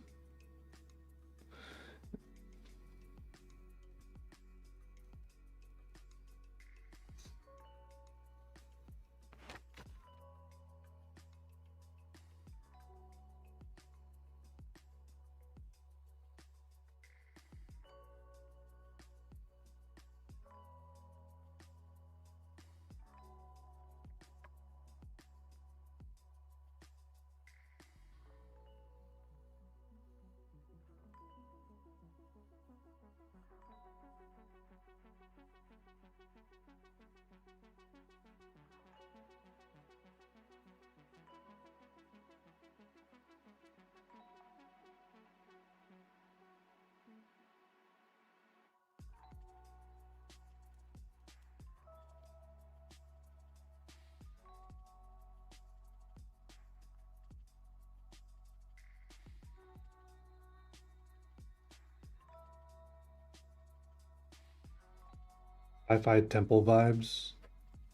Hi-fi temple vibes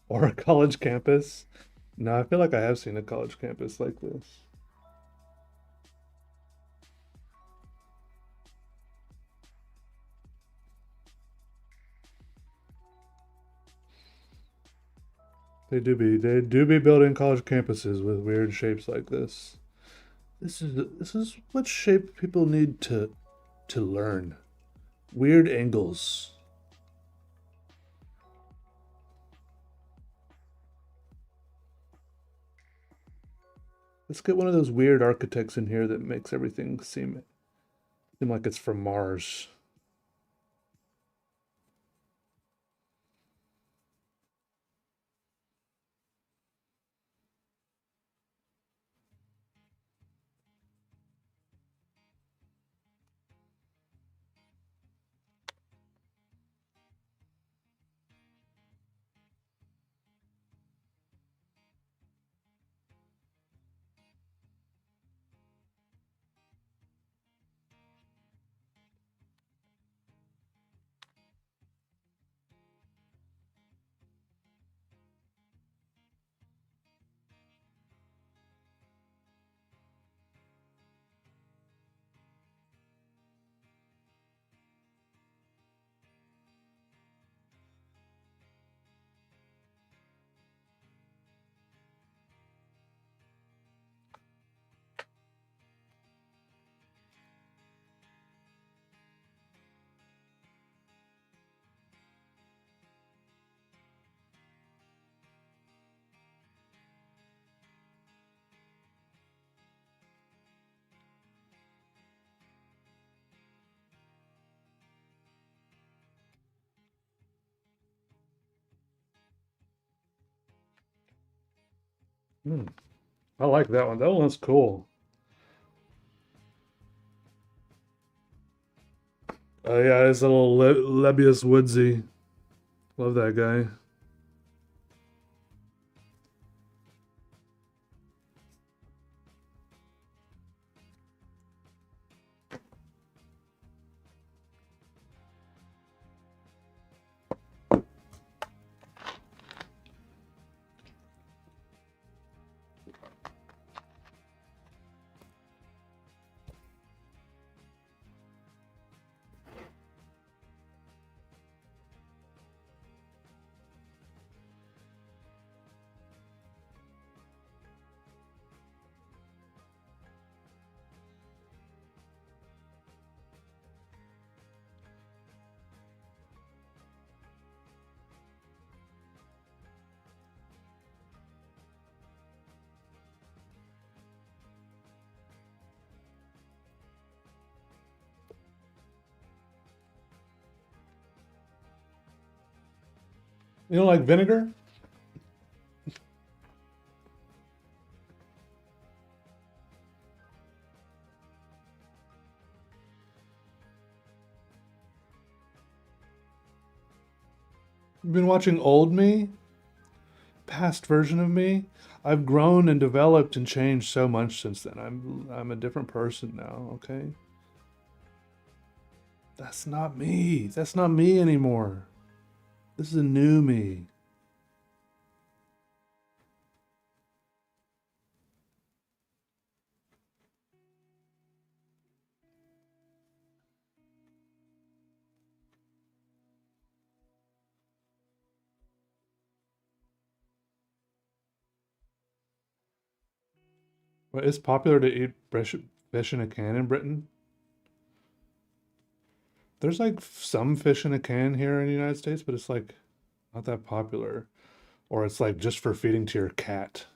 or a college campus. No, I feel like I have seen a college campus like this. They do be building college campuses with weird shapes like this. This is what shape people need to learn. Weird angles. Let's get one of those weird architects in here that makes everything seem like it's from Mars. Hmm, I like that one. That one's cool. Oh yeah, it's a little Lebius Woodsy. Love that guy. You don't like vinegar? You've been watching old me, past version of me. I've grown and developed and changed so much since then. I'm a different person now, okay? That's not me. That's not me anymore. This is a new me. But it's popular to eat fish in a can in Britain. There's like some fish in a can here in the United States, but it's like not that popular. Or it's like just for feeding to your cat.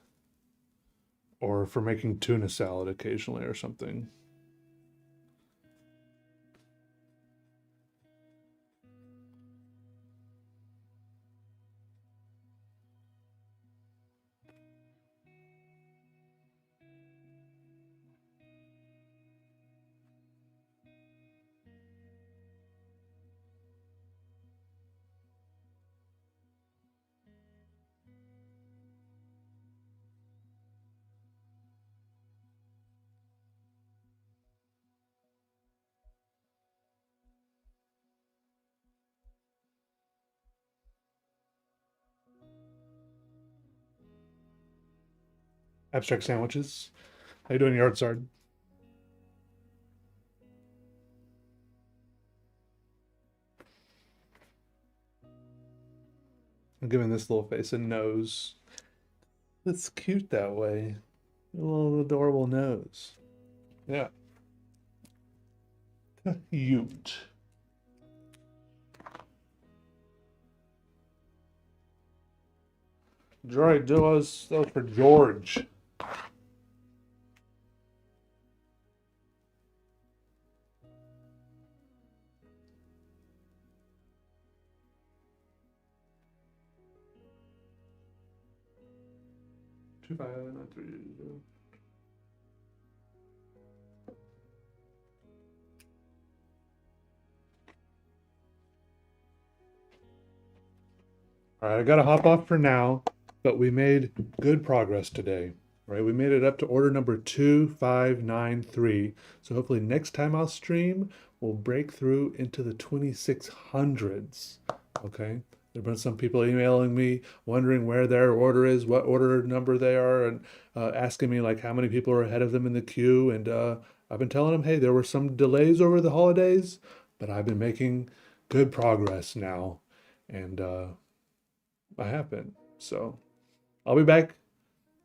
Or for making tuna salad occasionally or something. Abstract sandwiches. How you doing, Yard Sard? I'm giving this little face a nose. It's cute that way. A little adorable nose. Yeah. Cute. Droid, that was for George. Two five nine three zero. All right, I gotta hop off for now, but we made good progress today. Right, we made it up to order number 2593. So hopefully next time I'll stream, we'll break through into the 2600s. Okay, there've been some people emailing me wondering where their order is, what order number they are, and asking me like how many people are ahead of them in the queue. And I've been telling them, hey, there were some delays over the holidays, but I've been making good progress now, and I have been. So I'll be back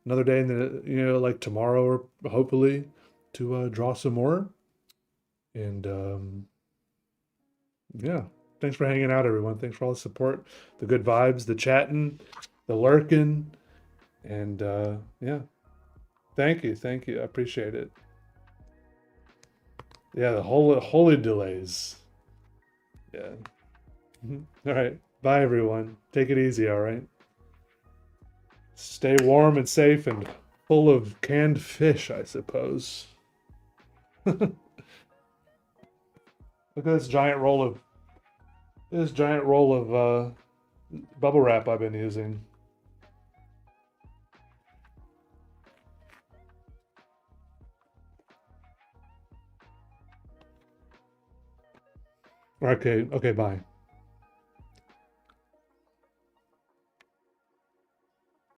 another day in the like tomorrow or hopefully to draw some more. And yeah, thanks for hanging out, everyone. Thanks for all the support, the good vibes, the chatting, the lurking, and yeah, thank you, I appreciate it. Yeah, the holy delays. Yeah. All right, bye everyone. Take it easy. All right. Stay warm and safe and full of canned fish, I suppose. Look at this giant roll of bubble wrap I've been using. Okay, bye.